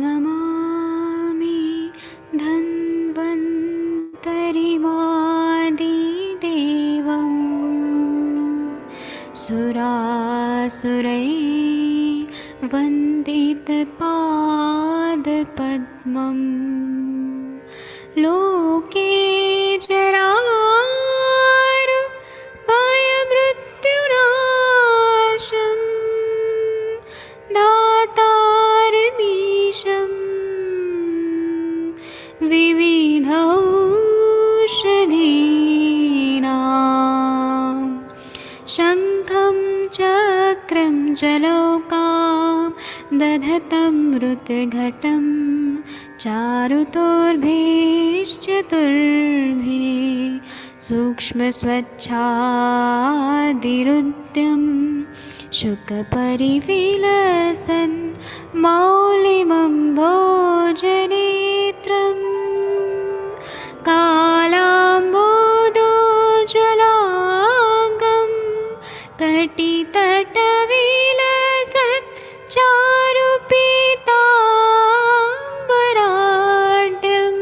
नमामि धन्वन्तरिमादिदेवं सुरासुरैर्वन्दितपादपद्मं लोके जरामृत्युनाशं दातारमीशं विविधौषधीनां शङ्खं चक्रं जलौकां दधतं मृतघटं चारुतोर्भिश्चतुर्भिः सूक्ष्मस्वच्छादिरुद्यं शुकपरिविलसन् मौलिमम्भोजनेत्रं कालाम्बोदोज्ज्वलाङ्गं कटितटविलसत् चारुपीताम्बराढ्यं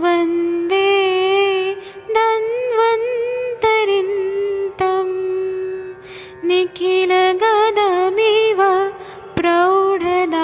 वन्दे धन्वन्तरिन्तं निखिलगदमिव प्रौढदावाग्निनीलम्।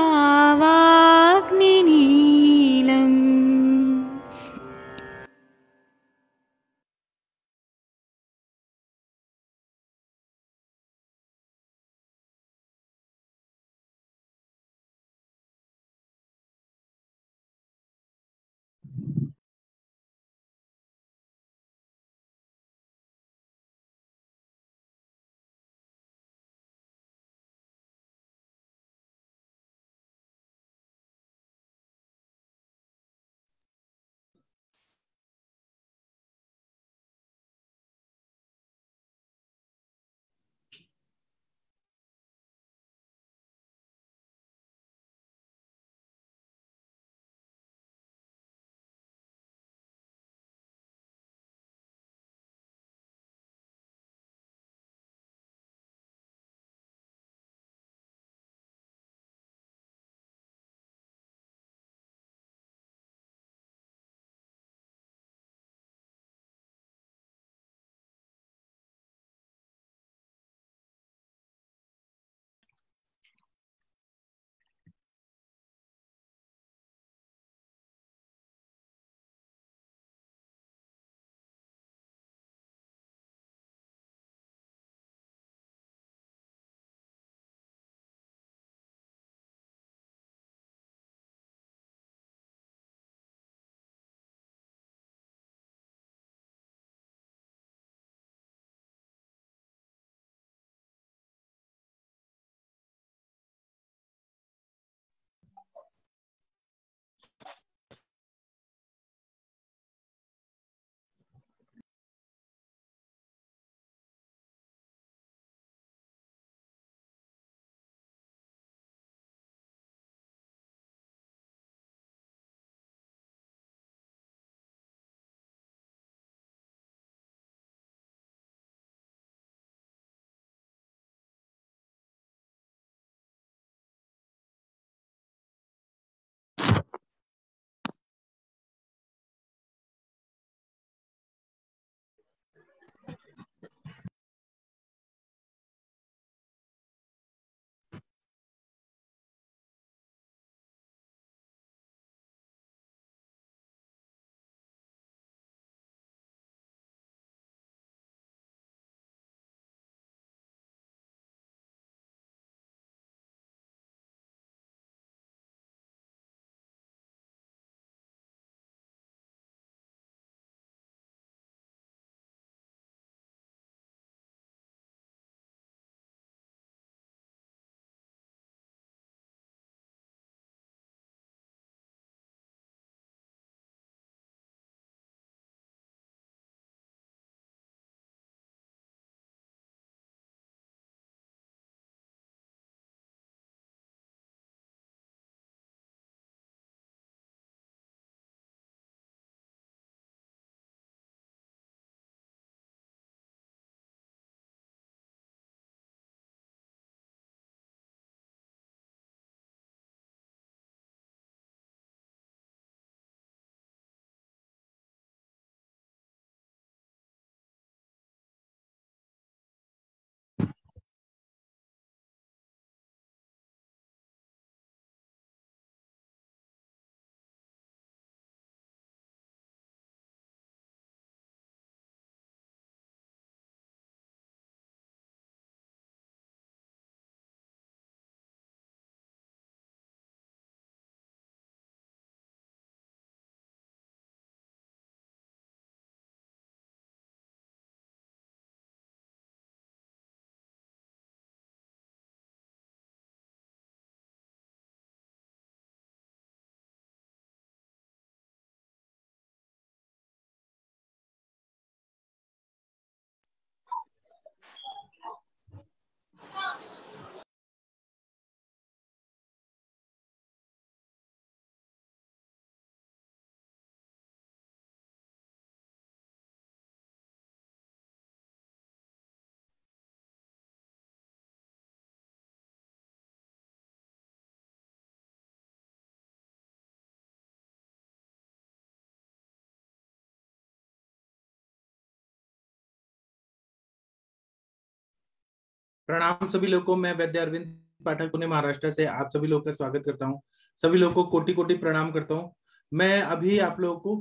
प्रणाम सभी लोगों को। मैं वैद्य अरविंद पाठक पुणे महाराष्ट्र से आप सभी लोगों का स्वागत करता हूं। सभी लोगों को कोटि कोटि प्रणाम करता हूं। मैं अभी आप लोगों को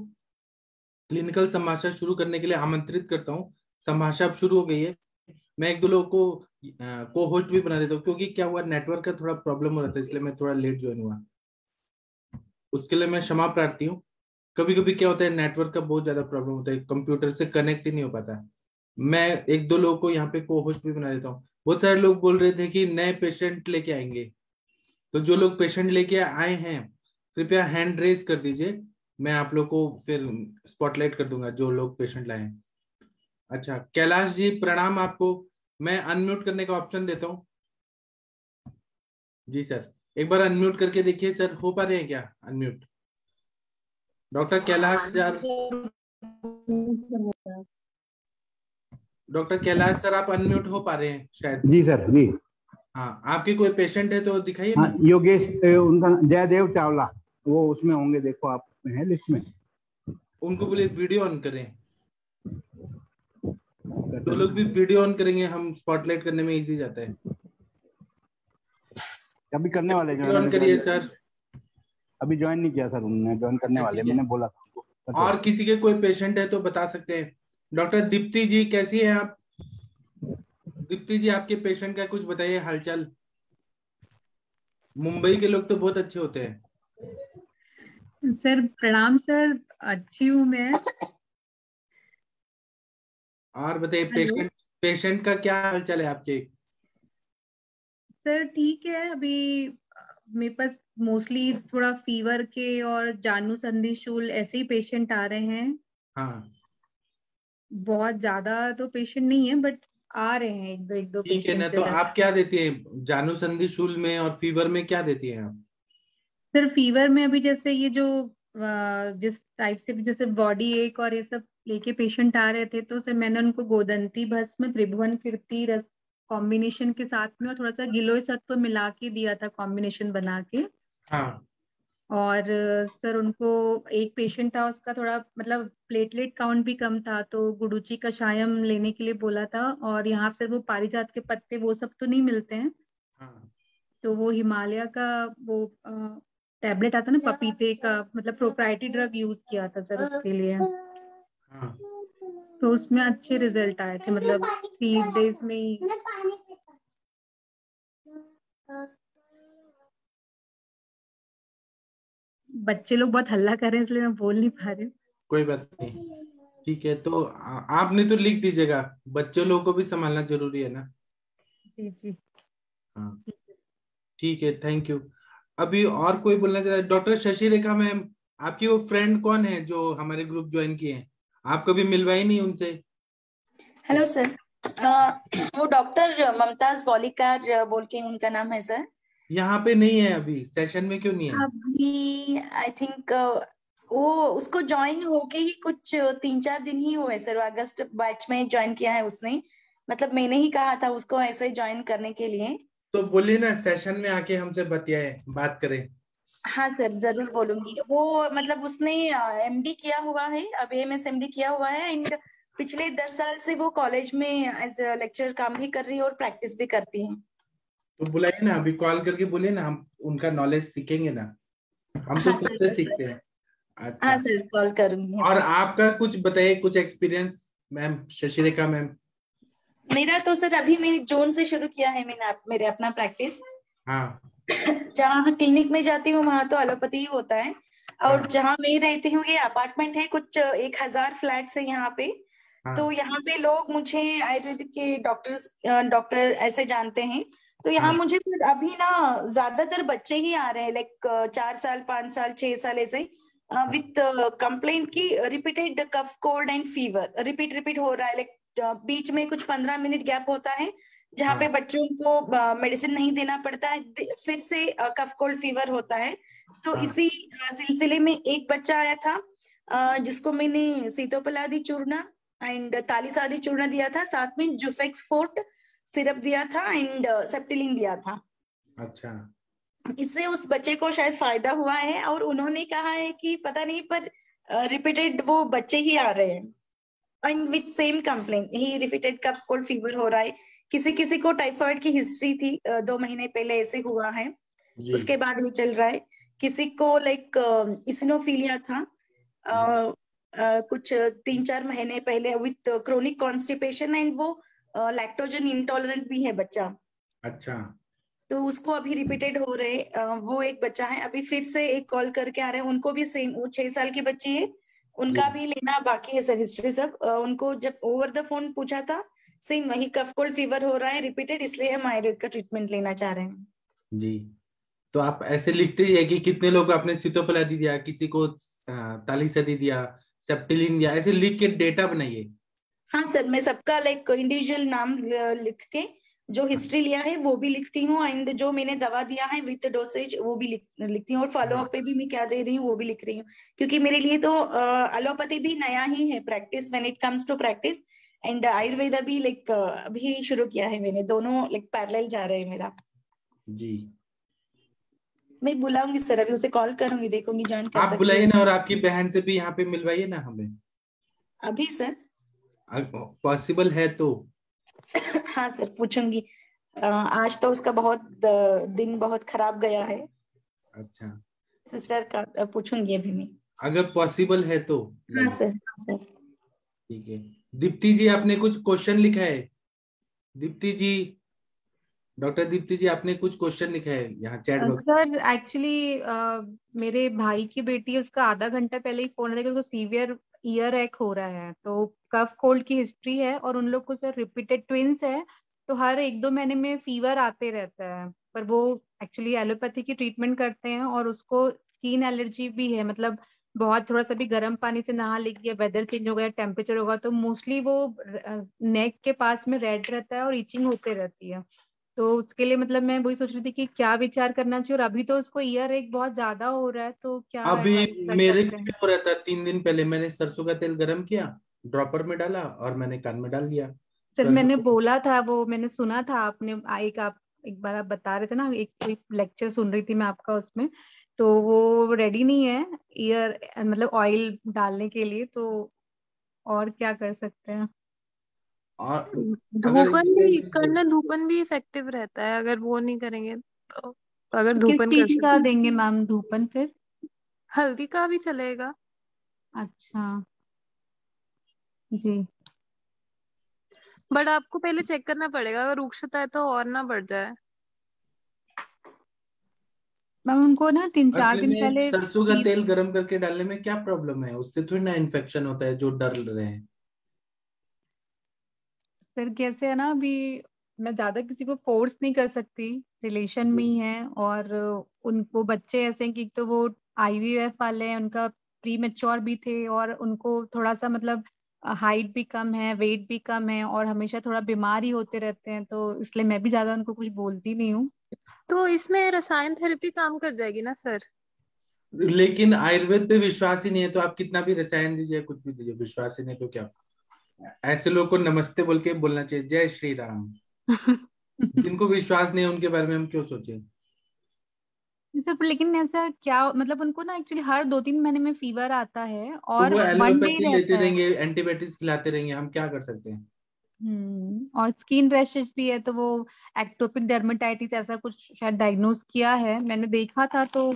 क्लिनिकल संभाषण शुरू करने के लिए आमंत्रित करता हूं। संभाषण अब शुरू हो गई है। मैं एक दो लोगों को होस्ट भी बना देता हूँ, क्योंकि क्या हुआ, नेटवर्क का थोड़ा प्रॉब्लम हो रहा था, इसलिए मैं थोड़ा लेट ज्वाइन हुआ। उसके लिए मैं क्षमा प्रार्थी हूँ। कभी कभी क्या होता है, नेटवर्क का बहुत ज्यादा प्रॉब्लम होता है, कंप्यूटर से कनेक्ट ही नहीं हो पाता। मैं एक दो लोगों को यहाँ पे को होस्ट भी बना देता हूँ। बहुत सारे लोग बोल रहे थे कि नए पेशेंट लेके आएंगे, तो जो लोग पेशेंट लेके आए हैं कृपया हैंड रेज कर दीजिए। मैं आप लोग को फिर स्पॉटलाइट कर दूंगा जो लोग पेशेंट लाए हैं। अच्छा, कैलाश जी प्रणाम आपको। मैं अनम्यूट करने का ऑप्शन देता हूँ। जी सर, एक बार अनम्यूट करके देखिए सर, हो पा रहे हैं क्या unmute? Doctor Kailash sir, doctor Kailash sir आप अनम्यूट हो पा रहे हैं शायद? जी सर जी। हाँ, आपके कोई पेशेंट है तो दिखाइए हाँ, ना। योगेश उनका जयदेव चावला, वो उसमें होंगे, देखो आप हैं लिस्ट में। उनको बोले वीडियो ऑन करें। जो लोग भी वीडियो ऑन करेंगे हम स्पॉटलाइट करने में इजी जाता है। अभी करने वाले वीडियो ऑन करिए सर। अभी ज्वाइन नहीं किया सर उन्होंने, ज्वाइन करने वाले, मैंने बोला था उनको। और किसी के कोई पेशेंट है तो बता सकते हैं। डॉक्टर दीप्ति जी कैसी है आप? दीप्ति जी आपके पेशेंट का कुछ बताइए हालचाल। मुंबई के लोग तो बहुत अच्छे होते हैं। सर प्रणाम सर, अच्छी हूँ मैं। और बताइए पेशेंट पेशेंट का क्या हालचाल है आपके? सर ठीक है, अभी मेरे पास मोस्टली थोड़ा फीवर के और जानू संधि शूल ऐसे ही पेशेंट आ रहे हैं। हाँ बहुत ज्यादा तो पेशेंट नहीं है, बट आ रहे हैं एक दो ठीक है ना। पेशेंट। तो आप क्या देती हैं जानू संधि शूल में और फीवर में, क्या देती हैं आप? सर फीवर में अभी जैसे ये जो जिस टाइप से जैसे बॉडी एक और ये सब लेके पेशेंट आ रहे थे, तो सर मैंने उनको गोदंती भस्म त्रिभुवन कीर्ति रस कॉम्बिनेशन के साथ में और थोड़ा सा गिलोय सत्व मिला के दिया था, कॉम्बिनेशन बना के। हाँ और सर उनको एक पेशेंट था, उसका थोड़ा मतलब प्लेटलेट काउंट भी कम था, तो गुडुची कषायम लेने के लिए बोला था। और यहाँ सर वो पारिजात के पत्ते वो सब तो नहीं मिलते हैं, हाँ तो वो हिमालय का वो टैबलेट आता ना पपीते का, मतलब प्रोप्राइटरी ड्रग यूज किया था सर उसके लिए। हाँ। तो उसमें अच्छे रिजल्ट आए थे, मतलब 3 days में ही। बच्चे लोग बहुत हल्ला कर रहे हैं, इसलिए मैं बोल नहीं पा रही हूँ। कोई बात नहीं, ठीक है। तो आपने तो लिख दीजिएगा, बच्चों लोगों को भी संभालना जरूरी है ना। जी जी हाँ ठीक है, थैंक यू। अभी और कोई बोलना चाहता है? डॉक्टर शशि रेखा मैम, आपकी वो फ्रेंड कौन है जो हमारे ग्रुप ज्वाइन किए हैं? आप कभी मिलवाई नहीं उनसे? हेलो सर, वो डॉक्टर ममताज बॉलिकार बोल के उनका नाम है सर। यहाँ पे नहीं है अभी, सेशन में क्यों नहीं है? अभी आई थिंक वो उसको ज्वाइन होके ही कुछ 3-4 दिन ही हुए सर। अगस्त बैच में ज्वाइन किया है उसने, मतलब मैंने ही कहा था उसको ऐसे ज्वाइन करने के लिए। तो बोलिए ना, सेशन में आके हमसे बतियाए, बात करें। हाँ सर, जरूर बोलूंगी। वो मतलब उसने एमडी किया हुआ है, अब एमएस एमडी किया हुआ है, एंड पिछले 10 साल से वो कॉलेज में एज लेक्चर काम भी कर रही है और प्रैक्टिस भी करती है। तो बुलाइए ना, अभी कॉल करके बोलिए ना, हम उनका नॉलेज सीखेंगे ना। हम तो हाँ सबसे सर, सीखते हैं। अच्छा, हाँ सर, कॉल करूंगी। और आपका कुछ बताइए, कुछ एक्सपीरियंस मैम, शशि रेखा मैम। मेरा तो सर अभी मैं जून से शुरू किया है मेरे अपना प्रैक्टिस। हाँ जहाँ क्लिनिक में जाती हूँ वहां तो एलोपैथी ही होता है, और हाँ जहाँ मैं रहती हूँ ये अपार्टमेंट है, कुछ 1000 फ्लैट्स है यहाँ पे। हाँ तो यहाँ पे लोग मुझे आयुर्वेदिक के डॉक्टर ऐसे जानते हैं। तो यहाँ हाँ मुझे फिर अभी ना ज्यादातर बच्चे ही आ रहे हैं, लाइक 4 साल 5 साल 6 साल ऐसे, विथ कंप्लेंट की repeated cough cold and fever repeat हो रहा है। लाइक बीच में कुछ 15 मिनट गैप होता है जहाँ पे हाँ बच्चों को मेडिसिन नहीं देना पड़ता है, फिर से कफ कोल्ड फीवर होता है। तो हाँ इसी सिलसिले में एक बच्चा आया था जिसको मैंने सीतोपलादी चूर्ण एंड तालिसादी चूर्ण दिया था, साथ में जुफेक्स फोर्ट सिरप दिया था एंड सेप्टिलिन दिया था। अच्छा, इससे उस बच्चे को शायद फायदा हुआ है, और उन्होंने कहा है कि पता नहीं पर रिपीटेड वो बच्चे ही आ रहे हैं एंड विथ सेम कंप्लेन, ही रिपीटेड कफ कोल्ड फीवर हो रहा है, किसी किसी को टाइफाइड की हिस्ट्री थी, 2 महीने पहले ऐसे हुआ है, जी उसके बाद ये चल रहा है। किसी को लाइक इसिनोफिलिया था, कुछ 3-4 महीने पहले विथ क्रोनिक कॉन्स्टिपेशन, एंड वो लैक्टोजन इंटॉलरेंट भी है बच्चा, अच्छा तो उसको अभी रिपीटेड हो रहे। वो एक बच्चा है, अभी फिर से एक कॉल करके आ रहे हैं, उनको भी सेम, वो 6 साल की बच्ची है, उनका जी भी लेना बाकी है सर हिस्ट्री सब। उनको जब ओवर द फोन पूछा था, सेम वही कफ कोल्ड फीवर हो रहा है रिपीटेड, इसलिए हम आयुर्वेद का ट्रीटमेंट लेना चाह रहे हैं। जी। तो आप ऐसे लिखते ही है कि कितने लोग आपने सीतोपलादी दिया, किसी को तालीसदी दिया, सेप्टिलिन दिया, ऐसे लिख के डेटा बनाइए। हाँ सर, मैं सबका लाइक इंडिविजुअल नाम लिख के जो हिस्ट्री लिया है वो भी लिखती हूँ, एंड जो मैंने दवा दिया है विथ डोसेज वो भी लिखती हूँ, और फॉलो अप पे भी मैं क्या दे रही हूँ वो भी लिख रही हूँ, क्योंकि मेरे लिए तो एलोपैथी भी नया ही है practice, when it comes to practice, and Ayurveda भी लाइक अभी शुरू किया है मैंने, दोनों लाइक पैरेलल जा रहे हैं मेरा। जी मैं बुलाऊंगी सर, अभी उसे कॉल करूंगी, देखूंगी ज्वाइन कर आप सकती बुलाइए है ना, और आपकी बहन से भी यहाँ पे मिलवाइए ना हमें, अभी सर। पॉसिबल है तो। हाँ सर, पूछूंगी। आज तो उसका बहुत दिन बहुत खराब गया है, अच्छा, सिस्टर का पूछूंगी अभी मैं। अगर पॉसिबल है तो हाँ सर, हाँ सर। ठीक है। दीप्ति जी आपने कुछ क्वेश्चन लिखा है? दीप्ति जी, डॉक्टर दीप्ति जी आपने कुछ क्वेश्चन लिखा है यहाँ चैट बॉक्स। सर एक्चुअली मेरे भाई की बेटी है, उसका आधा घंटा पहले ही फोन आया कि उसको सीवियर ईयर एक हो रहा है, तो कफ कोल्ड की हिस्ट्री है, और उन लोग को सर रिपीटेड ट्विंस है, तो हर 1-2 महीने में फीवर आते रहता है, पर वो एक्चुअली एलोपैथी की ट्रीटमेंट करते हैं, और उसको स्किन एलर्जी भी है, मतलब बहुत थोड़ा सा भी गर्म पानी से नहा लेगी या वेदर चेंज हो गया, टेम्परेचर होगा, तो मोस्टली वो नेक के पास में रेड रहता है और इचिंग होते रहती है। तो उसके लिए मतलब मैं वही सोच रही थी कि क्या विचार करना चाहिए, और अभी तो उसको ईयर एक बहुत ज्यादा हो रहा है, तो क्या अभी एडवाइस कर मेरे सकते को हैं? भी हो रहा था, 3 दिन पहले मैंने सरसों का तेल गरम किया, ड्रॉपर में डाला और मैंने कान में डाल दिया। सर मैंने सरसों बोला था, वो मैंने सुना था, आपने आप एक बार आप बता रहे थे ना, एक कोई लेक्चर सुन रही थी मैं आपका उसमें, तो वो रेडी नहीं है ईयर मतलब ऑयल डालने के लिए, तो और क्या कर सकते हैं? और अगर धूपन भी करना, धूपन भी इफेक्टिव रहता है अगर वो नहीं करेंगे तो। अगर तो किस धूपन कर चीज का सकते, देंगे मैम धूपन फिर? हल्दी का भी चलेगा। अच्छा जी। बट आपको पहले चेक करना पड़ेगा, अगर रूक्षता है तो और ना बढ़ जाए। मैम उनको ना 3-4 असली दिन में पहले सरसों का तेल गरम करके डालने में क्या प्रॉब्लम है? उससे थोड़ी ना इन्फेक्शन होता है जो डर रहे हैं। सर कैसे है ना, अभी मैं ज्यादा किसी को फोर्स नहीं कर सकती, रिलेशन में ही है, और उनको बच्चे ऐसे हैं कि एक तो वो आईवीएफ वाले हैं, उनका प्री मेच्योर भी थे, और उनको थोड़ा सा मतलब हाइट भी कम है, वेट भी कम है, और हमेशा थोड़ा बीमार ही होते रहते हैं, तो इसलिए मैं भी ज्यादा उनको कुछ बोलती नहीं हूँ। तो इसमें रसायन थेरेपी काम कर जाएगी ना सर? लेकिन आयुर्वेद पे विश्वास ही नहीं है तो आप कितना भी रसायन दीजिए, कुछ भी दीजिए, विश्वास ही नहीं तो क्या? ऐसे लोग को नमस्ते बोल के बोलना चाहिए, जय श्री राम। जिनको विश्वास नहीं है उनके बारे में हम क्यों सोचें? सर लेकिन ऐसा क्या मतलब, उनको ना एक्चुअली हर 2-3 महीने में फीवर आता है तो और वो 1 डे एलोपैथी लेते रहता है। रहेंगे, एंटीबायोटिक्स खिलाते रहेंगे, हम क्या कर सकते हैं? और स्किन रैशेस भी है, तो वो एक्टोपिक डर्मेटाइटिस ऐसा कुछ शायद डायग्नोज किया है मैंने, देखा था, तो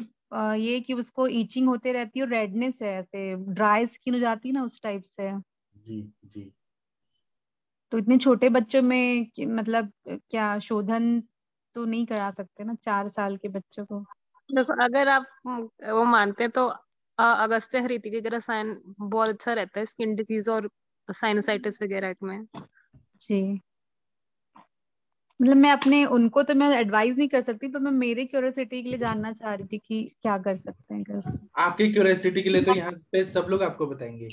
ये कि उसको ईचिंग होते रहती है और रेडनेस है, ऐसे ड्राई स्किन हो जाती है ना, उस टाइप से। जी जी। तो इतने छोटे बच्चों में मतलब क्या शोधन तो नहीं करा सकते ना 4 साल के बच्चों को? देखो, अगर आप वो मानते हैं तो अगस्त्य हरितकी का रसायन बहुत अच्छा रहता है स्किन डिजीज और साइनसाइटिस वगैरह में। जी, मतलब मैं अपने उनको तो मैं एडवाइस नहीं कर सकती, पर मैं मेरे क्यूरियोसिटी के लिए जानना चाह रही थी कि क्या कर सकते हैं कर। आपकी क्यूरियोसिटी के लिए तो यहाँ पे सब लोग आपको बताएंगे।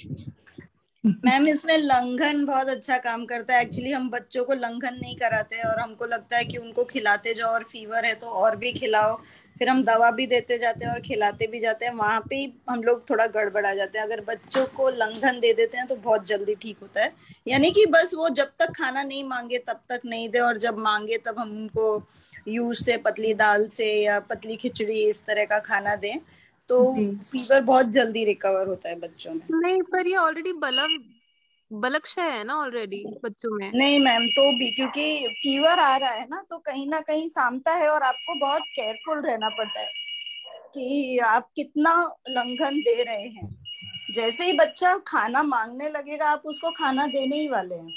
मैम इसमें लंघन बहुत अच्छा काम करता है, एक्चुअली हम बच्चों को लंघन नहीं कराते और हमको लगता है कि उनको खिलाते जाओ और फीवर है तो और भी खिलाओ, फिर हम दवा भी देते जाते हैं और खिलाते भी जाते हैं, वहां पे ही हम लोग थोड़ा गड़बड़ा जाते हैं। अगर बच्चों को लंघन दे देते हैं तो बहुत जल्दी ठीक होता है, यानी कि बस वो जब तक खाना नहीं मांगे तब तक नहीं दे, और जब मांगे तब हम उनको यूज से पतली दाल से या पतली खिचड़ी इस तरह का खाना दें, तो जी फीवर बहुत जल्दी रिकवर होता है बच्चों में। नहीं, पर ये ऑलरेडी बलव बलक्षय है ना ऑलरेडी बच्चों में। नहीं मैम, तो भी क्योंकि फीवर आ रहा है ना, तो कहीं ना कहीं सामता है और आपको बहुत केयरफुल रहना पड़ता है कि आप कितना उल्लंघन दे रहे हैं। जैसे ही बच्चा खाना मांगने लगेगा आप उसको खाना देने ही वाले हैं,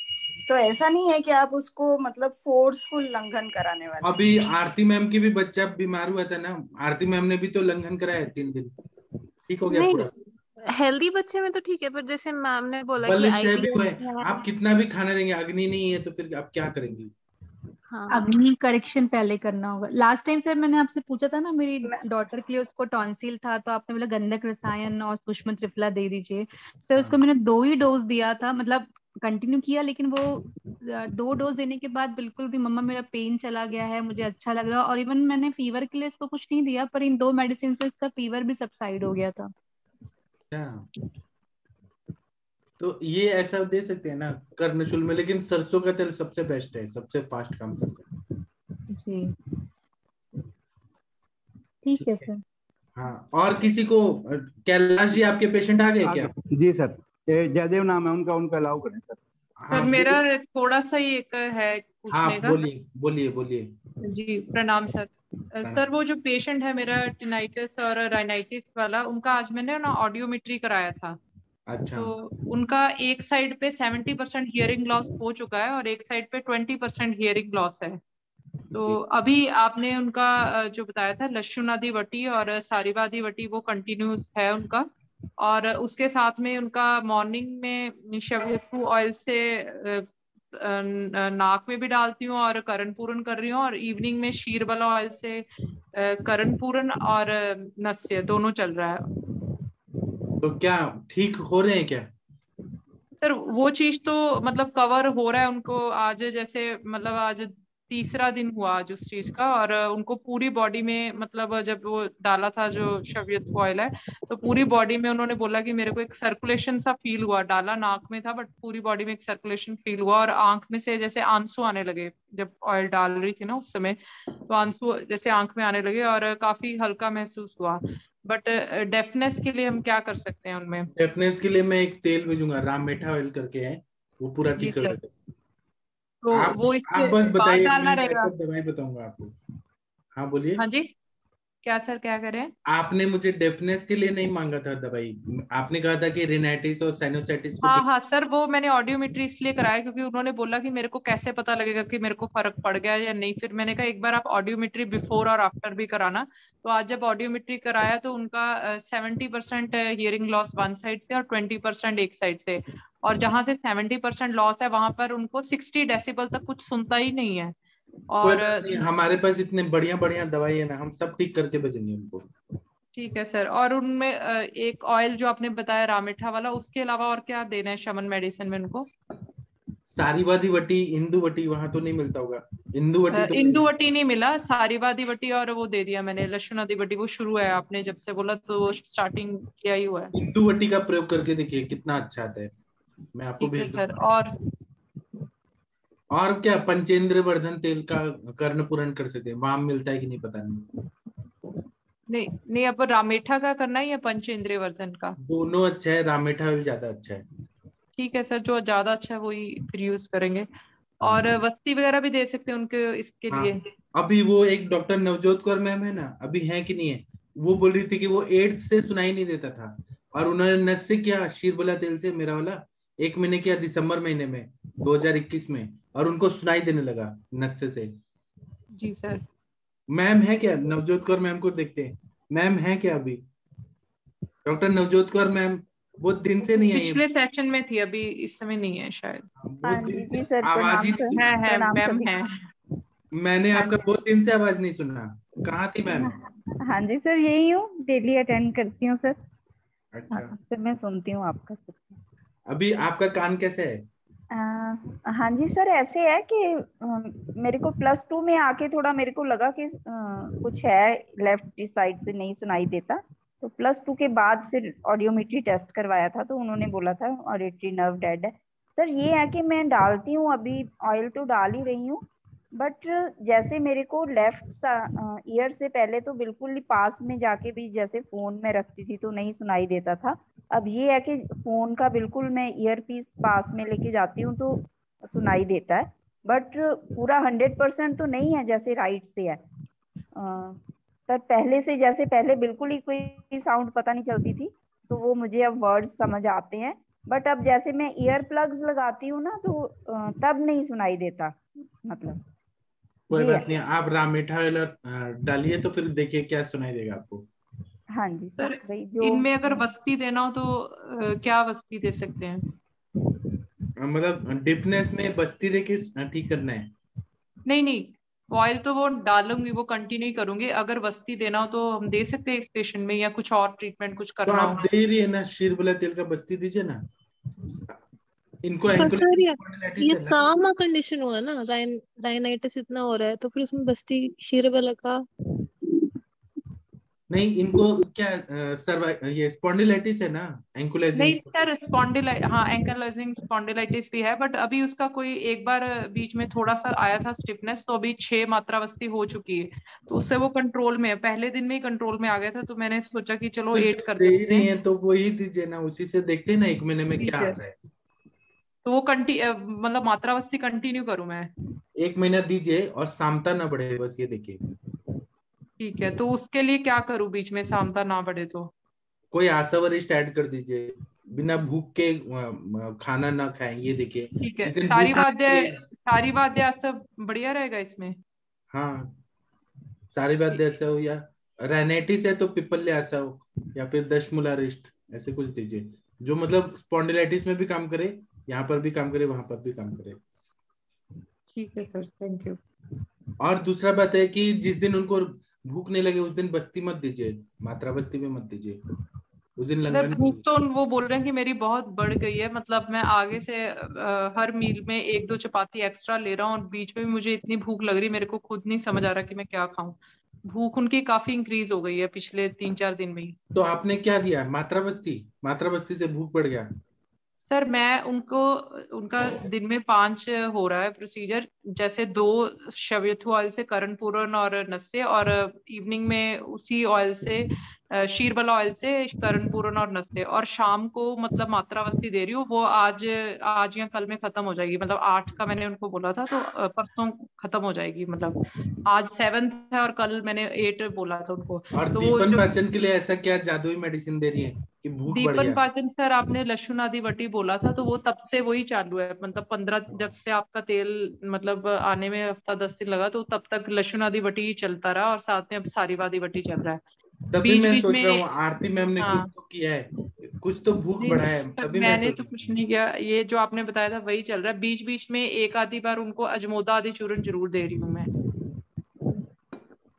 तो ऐसा नहीं है कि आप उसको मतलब फोर्सफुल उल्लंघन कराने वाले हैं। अभी आरती मैम की भी बच्चा बीमार हुआ था ना, आरती मैम ने भी तो उल्लंघन कराया 3 दिन, ठीक हो गया नहीं, पूरा। हेल्दी बच्चे में तो ठीक है, पर जैसे मैम ने बोला कि बलक्षय भी हुआ IBS है, है। आप कितना भी खाना देंगे, अग्नि नहीं है तो फिर आप क्या करेंगे? हाँ अग्नि करेक्शन पहले करना होगा। लास्ट टाइम सर मैंने आपसे पूछा था ना, मेरी डॉटर के लिए उसको टॉन्सिल था, तो आपने बोला गंधक रसायन और सूक्ष्म त्रिफला दे दीजिए। सर उसको मैंने 2 ही डोज दिया था, मतलब कंटिन्यू किया, लेकिन वो 2 डोज देने के बाद बिल्कुल भी मम्मा मेरा पेन चला गया है, मुझे अच्छा लग रहा है। और इवन मैंने फीवर के लिए इसको कुछ नहीं दिया, पर इन 2 मेडिसिन से इसका फीवर भी सबसाइड हो गया था। क्या तो ये ऐसा दे सकते हैं ना कर्णशूल में, लेकिन सरसों का तेल सबसे बेस्ट है, सबसे फास्ट काम करता है। जी ठीक है सर। हाँ, और किसी को? कैलाश जी आपके पेशेंट आ गए क्या? जी सर, ये जयदेव नाम है उनका, उनका अलाउ करें सर। हाँ सर मेरा थोड़ा सा ही एक है हाँ, पूछने का। बोलिए बोलिए बोलिए। जी प्रणाम सर। सर वो जो पेशेंट है मेरा टिनाइटिस और राइनाइटिस वाला, उनका आज मैंने ना ऑडियोमेट्री कराया था। अच्छा, तो उनका एक साइड पे 70% हियरिंग लॉस हो चुका है और एक साइड पे 20% हियरिंग लॉस है। तो अभी आपने उनका जो बताया था लक्षुनादि वटी और सारीवादी वटी, वो कंटिन्यूस है उनका। और उसके साथ में उनका मॉर्निंग में शवयतु ऑयल से नाक में भी डालती हूँ और कर्णपूरन कर रही हूँ, और इवनिंग में शीरबला ऑयल से कर्णपूरन और नस्य दोनों चल रहा है। तो क्या ठीक हो रहे हैं क्या? सर वो चीज तो मतलब कवर हो रहा है उनको। आज जैसे मतलब आज तीसरा दिन हुआ आज उस चीज का, और उनको पूरी बॉडी में मतलब जब वो डाला था जो शवीयत ऑयल है, तो पूरी बॉडी में उन्होंने बोला कि मेरे को एक सर्कुलेशन सा फील हुआ। डाला नाक में था बट पूरी बॉडी में एक सर्कुलेशन फील हुआ, और आंख में से जैसे आंसू आने लगे जब ऑयल डाल रही थी ना उस समय, तो आंसू जैसे आंख में आने लगे और काफी हल्का महसूस हुआ। बट डेफनेस के लिए हम क्या कर सकते हैं उनमें? डेफनेस के लिए मैं एक तेल भेजूंगा, राम मेठा ऑयल करके है, वो पूरा जी ठीक कर सर। देता है। तो आप वो आप इसके बस बाद बताइए, डालना मैं रहेगा? वैसा दवाई बताऊंगा आपको। हाँ बोलिए। हाँ जी, क्या सर क्या करें? आपने मुझे डेफनेस के लिए नहीं मांगा था दवाई, आपने कहा था कि रिनाइटिस और साइनोसाइटिस को हाँ ठीक। हाँ सर, वो मैंने ऑडियोमेट्री इसलिए कराया क्योंकि उन्होंने बोला कि मेरे को कैसे पता लगेगा कि मेरे को फर्क पड़ गया या नहीं। फिर मैंने कहा एक बार आप ऑडियोमेट्री बिफोर और आफ्टर भी कराना। तो आज जब ऑडियोमेट्री कराया तो उनका 70% हियरिंग लॉस वन साइड से और 20% एक साइड से। और जहां से 70% लॉस है वहां पर उनको 60 डेसिबल तक कुछ सुनता ही नहीं है। कोई और बात नहीं, हमारे पास इतने बढ़िया बढ़िया दवाई है ना, हम सब ठीक करके भेजेंगे उनको। ठीक है सर। और उनमें एक ऑयल जो आपने बताया रामेठा वाला, उसके अलावा और क्या देना है शमन मेडिसिन में उनको? सारीवादी वटी, इंदु वटी वहां तो नहीं मिलता होगा? इंदु वटी तो इंदुवटी नहीं मिला, सारीवादी वटी और वो दे दिया मैंने लक्षुणादि वटी। वो शुरू है, आपने जब से बोला तो वो स्टार्टिंग किया ही हुआ है। इंदु वटी का प्रयोग करके देखिए कितना अच्छा आता है, मैं आपको ठीक है भेज सर। दूंगा। और क्या पंचेंद्र वर्धन तेल का कर्णपूरण कर सकते हैं, वहां मिलता है कि नहीं पता नहीं। नहीं नहीं, अब रामेठा का करना है या पंचेंद्रिय वर्धन का? दोनों अच्छा है, रामेठा ऑयल ज्यादा अच्छा है। ठीक है सर, जो ज्यादा अच्छा है वही फिर यूज करेंगे। और हाँ वस्ती वगैरह भी दे सकते हैं उनके इसके हाँ, लिए? अभी वो एक डॉक्टर नवजोत कौर मैम है ना, अभी है कि नहीं है, वो बोल रही थी कि वो एड्स से सुनाई नहीं देता था, और उन्होंने नस से किया शीरबला तेल से, मेरा वाला 1 महीने किया दिसंबर महीने में 2021 में, और उनको सुनाई देने लगा नस से। जी सर। मैम है क्या? नवजोत कौर मैम को देखते हैं, मैम है क्या अभी? डॉक्टर नवजोत कौर मैम वो दिन से नहीं आई है, पिछले सेशन में थी, अभी इस समय नहीं है शायद। वो हाँ दिन जी, से जी सर, आवाज ही प्रणाम नहीं सर। सुना। है प्रणाम मैम सभी। है। मैंने हाँ आपका जी। बहुत दिन से आवाज नहीं सुना, कहाँ थी मैम? हाँ जी सर, यही हूँ, डेली अटेंड करती हूँ सर। हाँ अच्छा, सर, मैं सुनती हूँ आपका सर। अभी आपका कान कैसे है? हाँ जी सर, ऐसे है कि मेरे को +2 में आके थोड़ा मेरे को लगा कि कुछ है, लेफ्ट साइड से नहीं सुनाई देता। तो +2 के बाद फिर ऑडियोमेट्री टेस्ट करवाया था, तो उन्होंने बोला था ऑडिटरी नर्व डेड है। सर ये है कि मैं डालती हूँ, अभी ऑयल तो डाल ही रही हूँ, बट जैसे मेरे को लेफ्ट ईयर से पहले तो बिल्कुल ही पास में जाके भी जैसे फोन में रखती थी तो नहीं सुनाई देता था, अब ये है कि फोन का बिल्कुल मैं ईयर पीस पास में लेके जाती हूँ तो सुनाई देता है, बट पूरा 100% तो नहीं है जैसे राइट से है। पर पहले से, जैसे पहले बिल्कुल ही कोई साउंड पता नहीं चलती थी, तो वो मुझे अब वर्ड्स समझ आते हैं। बट अब जैसे मैं ईयर प्लग्स लगाती हूँ ना, तो तब नहीं सुनाई देता, मतलब कोई ये बात है। नहीं, आप रामेठा वाला डालिए तो फिर देखिए क्या सुनाई देगा आपको। हाँ जी सर सर, वही जो इनमें अगर वस्ती देना हो तो क्या वस्ती दे सकते हैं? मतलब डिफनेस में बस्ती देके ठीक करना है। नहीं नहीं, ऑयल तो वो डालूंगी, वो कंटिन्यू करूंगी। अगर वस्ती देना हो तो हम दे सकते हैं इस पेशेंट में, या कुछ और ट्रीटमेंट कुछ तो करना आप हो? दे रही है ना, शीरबला तेल का बस्ती दीजिए ना। इनको पर सर एंकुलेटिंग स्पॉन्डिलाइटिस ये है ना। सामा कंडीशन हुआ ना, राइनाइटिस इतना हो रहा है, तो फिर उसमें बस्ती शीरबला का? नहीं, इनको क्या ये स्पॉन्डिलाइटिस है ना, एंकुलाइजिंग। नहीं सर, स्पॉन्डिलाइट, हाँ एंकलाइजिंग स्पॉन्डिलाइटिस भी है, बट अभी उसका कोई एक बार बीच में थोड़ा सा आया था स्टिफनेस, तो अभी 6 मात्रावस्ती हो चुकी है, तो उससे वो कंट्रोल में है। पहले दिन में ही कंट्रोल में आ गया था, तो मैंने सोचा कि चलो फिर 8 जो कर दे देते रही हैं। हैं तो वही दीजिए ना, उसी से देखते हैं ना 1 महीने में ठीक क्या आ है, रहा है। तो वो मतलब मात्रावस्ती कंटिन्यू करूं मैं? 1 महीना दीजिए और सामता ना बढ़े, बस ये देखिए। ठीक है, तो उसके लिए क्या करूं बीच में सामता ना बढ़े तो? कोई आसावरिष्ट ऐड कर दीजिए, बिना भूख के खाना ना खाएं, ये देखिए। ठीक है, जिस दिन भूख लगे। सारी वाद्य सब बढ़िया रहेगा इसमें? हाँ, सारी बात ठीक ऐसा हो, या रेनाइटिस है तो पिपल्य ऐसा हो, या फिर दशमूलारिष्ट, ऐसे कुछ दीजिए जो मतलब स्पॉन्डिलाइटिस में भी काम करे, यहाँ पर भी काम करे, वहां पर भी काम करे। ठीक है सर, थैंक यू। और दूसरा बात है कि जिस दिन उनको भूख नहीं लगे उस दिन बस्ती मत दीजिए, मात्रा बस्ती में मत दीजिए, उस दिन अगर लंगन भूख कीजिए। तो वो बोल रहे हैं कि मेरी बहुत बढ़ गई है, मतलब मैं आगे से हर मील में 1-2 चपाती एक्स्ट्रा ले रहा हूँ, और बीच में भी मुझे इतनी भूख लग रही, मेरे को खुद नहीं समझ आ रहा कि मैं क्या खाऊं। भूख उनकी काफी इंक्रीज हो गई है पिछले 3-4 दिन में ही। तो आपने क्या दिया, मात्रा बस्ती? मात्रा बस्ती से भूख बढ़ गया? सर मैं उनको, उनका दिन में 5 हो रहा है प्रोसीजर, जैसे 2 शवियथु ऑयल से कर्णपूरण और नस्य, और इवनिंग में उसी ऑयल से शीरबला ऑयल से कर्णपूरण और नस्य, और शाम को मतलब मात्रावस्ती दे रही हूँ। वो आज आज या कल में खत्म हो जाएगी, मतलब 8 का मैंने उनको बोला था, तो परसों खत्म हो जाएगी। मतलब आज 7 है और कल मैंने 8 बोला था उनको। और तो वो दीपन जो पाचन के लिए ऐसा क्या जादुई मेडिसिन दे रही है कि भूख बढ़ दीपन गया? पाचन, सर आपने लहसुन आदि वटी बोला था, तो वो तब से वही चालू है, मतलब 15 जब से आपका तेल मतलब आने में हफ्ता 10 दिन लगा, तो तब तक लहसुन आदि वटी ही चलता रहा, और साथ में अब सारी वादी वटी चल रहा है तभी बीच मैं बीच सोच में। रहा हूँ आरती मैम ने कुछ हाँ, तो किया है, कुछ तो भूख नहीं बढ़ा है, सर तभी मैं मैंने सोच तो रहा कुछ हूँ। नहीं किया, ये जो आपने बताया था वही चल रहा है। बीच बीच में एक आधी बार उनको अजमोदा आदि चूर्ण जरूर दे रही हूँ मैं।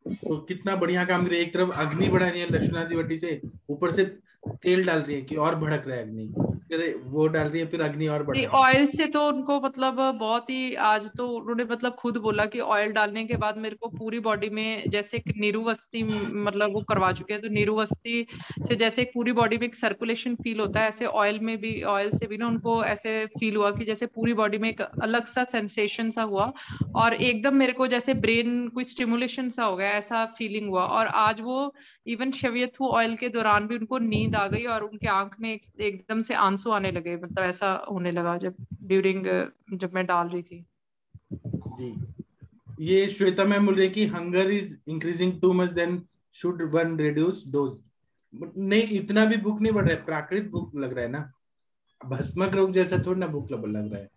तो कितना बढ़िया काम कर रही है, एक तरफ अग्नि बढ़ा रही है लक्षणादि वटी से, ऊपर से तेल डाल रही है कि और भड़क रहा है अग्नि, फिर वो डाल रही है, फिर अग्नि और बढ़ नहीं, रहा है। ऑयल से तो उनको मतलब बहुत ही, आज तो उन्होंने मतलब खुद बोला कि ऑयल डालने के बाद मेरे को पूरी बॉडी में जैसे एक नीरुवस्ती, मतलब वो करवा चुके हैं, तो नीरुवस्ती से जैसे एक पूरी बॉडी में एक सर्कुलेशन फील होता है, ऐसे ऑयल में भी, ऑयल से भी ना उनको ऐसे फील हुआ कि जैसे पूरी बॉडी में एक अलग सा सेंसेशन सा हुआ, और एकदम मेरे को जैसे ब्रेन कोई स्टिमुलेशन सा हो गया, ऐसा फीलिंग हुआ। और आज वो इवन शवियथु ऑयल के दौरान भी उनको नींद आ गई, और उनके आंख में एकदम से आंसू आने लगे, मतलब ऐसा होने लगा जब ड्यूरिंग, जब मैं डाल रही थी। जी, ये श्वेता मैम बोल रही है कि hunger is increasing too much, then should one reduce dose. नहीं, इतना भी भूख नहीं बढ़ रहा है, प्राकृतिक भूख लग रहा है ना, भस्मक रोग जैसा थोड़ी ना भूख लग रहा है,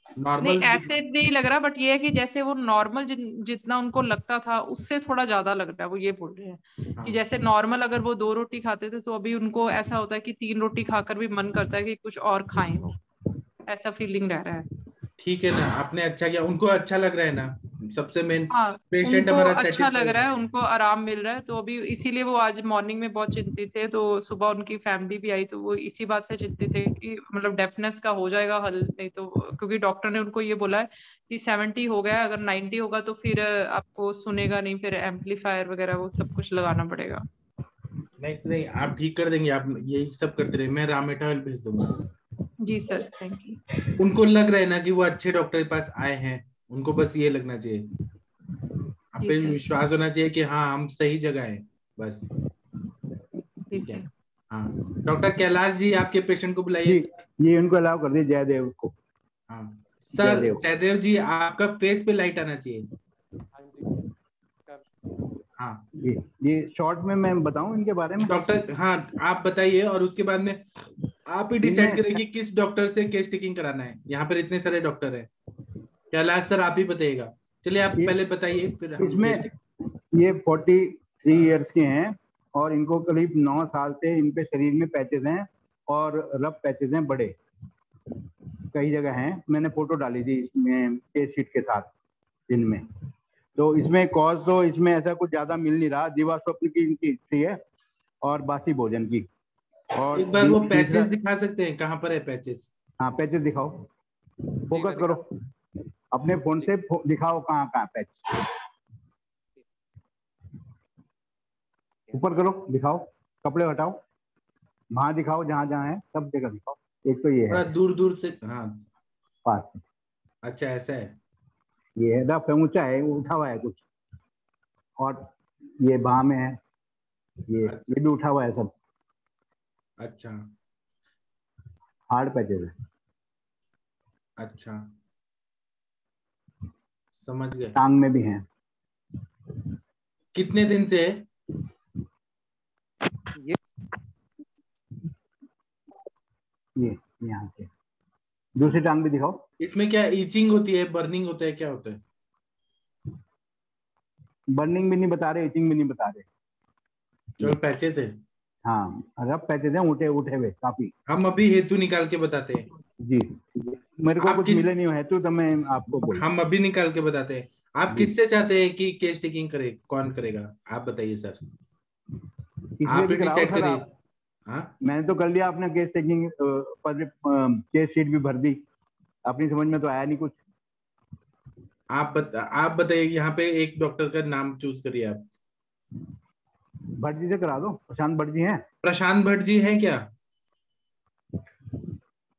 नहीं नॉर्मल। ऐसे नहीं लग रहा, बट ये है कि जैसे वो नॉर्मल जितना उनको लगता था उससे थोड़ा ज्यादा लग रहा है। वो ये बोल रहे हैं कि हाँ, जैसे नॉर्मल अगर वो 2 रोटी खाते थे, तो अभी उनको ऐसा होता है कि 3 रोटी खाकर भी मन करता है कि कुछ और खाएं, वो ऐसा फीलिंग रह रहा है। ठीक है ना, आपने अच्छा किया, उनको अच्छा लग रहा है ना, सबसे मेन हाँ, पेशेंट उनको हमारा अच्छा लग सेटिस्फाइड रहा है, है। उनको आराम मिल रहा है, तो अभी इसीलिए वो आज मॉर्निंग में बहुत चिंतित थे। तो सुबह उनकी फैमिली भी आई, तो वो इसी बात से चिंतित थे कि मतलब डेफनेस का हो जाएगा हल, नहीं तो, क्योंकि डॉक्टर ने उनको ये बोला है कि 70 हो गया है, अगर 90 होगा तो फिर आपको सुनेगा नहीं, फिर एम्पलीफायर वगैरह वो सब कुछ लगाना पड़ेगा। नहीं नहीं, आप ठीक कर देंगे, आप यही सब करते रहे, मैं रामेटा ऑयल भेज दूंगा। जी सर, थैंक यू। उनको लग रहा है ना कि वो अच्छे डॉक्टर के पास आए हैं, उनको बस ये लगना चाहिए, आप पे ठीक है, विश्वास होना चाहिए कि हाँ हम सही जगह हैं, बस। ठीक ठीक है, है। हाँ, डॉक्टर कैलाश जी आपके पेशेंट को बुलाइए। ये उनको अलाउ कर दिए, जयदेव को। हाँ सर, जयदेव। जयदेव जी आपका फेस पे लाइट आना चाहिए। हाँ ये शॉर्ट में मैं बताऊं इनके बारे में? डॉक्टर, हाँ आप बताइए, और उसके बाद में आप ही डिसाइड इनमें- करें कि किस डॉक्टर से केस टेकिंग कराना है। यहाँ पर इतने सारे डॉक्टर हैं। कैलाश सर आप ही बताइएगा। चलिए आप पहले बताइए, फिर हम इसमें केस ये 43 इयर्स के हैं और इनको करीब 9 साल से इनके शरीर में पैचेस हैं और रफ पैचेस हैं, बड़े कई जगह हैं। मैंने फोटो डाली थी इसमें केस शीट के साथ जिनमें। तो इसमें कॉज तो इसमें ऐसा कुछ ज्यादा मिल नहीं रहा। जीवास्वप्न की इनकी हिस्ट्री है और बासी भोजन की। और एक बार वो पैचेस दिखा सकते हैं, कहाँ पर है पैचेस? हाँ पैचेस दिखाओ, फोकस करो अपने फोन से, दिखाओ कहाँ कहाँ पैच। ऊपर करो, दिखाओ, कपड़े हटाओ, वहां दिखाओ, जहां जहां है सब जगह दिखाओ। एक तो ये थोड़ा है दूर दूर से, हाँ पास। अच्छा ऐसा है, ये है रफ है, ऊंचा है, उठा हुआ है कुछ। और ये बाह में है, ये भी उठा हुआ है सब। अच्छा हार्ड पैचेस है। अच्छा समझ गए। टांग में भी है। कितने दिन से है? ये यहाँ से दूसरी टांग भी दिखाओ। इसमें क्या ईचिंग होती है, बर्निंग होता है, क्या होता है? बर्निंग भी नहीं बता रहे, इचिंग भी नहीं बता रहे, केवल पैचेस है। हाँ रफ पैचेस हैं, उठे उठे हुए काफी। हम अभी हेतु निकाल के बताते हैं जी, मेरे को आप कुछ किस- मिले नहीं हो हेतु, तो मैं आपको बोल। हम अभी निकाल के बताते हैं। आप जी। किससे चाहते हैं कि केस टेकिंग करे, कौन करेगा आप बताइए सर। इसलिए आप भी ही कराओ डिसाइड सर करिए। आप। हाँ मैंने तो कर लिया, आपने केस टेकिंग केस शीट भी भर दी, अपनी समझ में तो आया नहीं कुछ। आप बताइए, यहाँ पे एक डॉक्टर का नाम चूज करिए आप। भट्ट जी से करा दो, प्रशांत भट्ट जी हैं। प्रशांत भट्ट जी हैं क्या?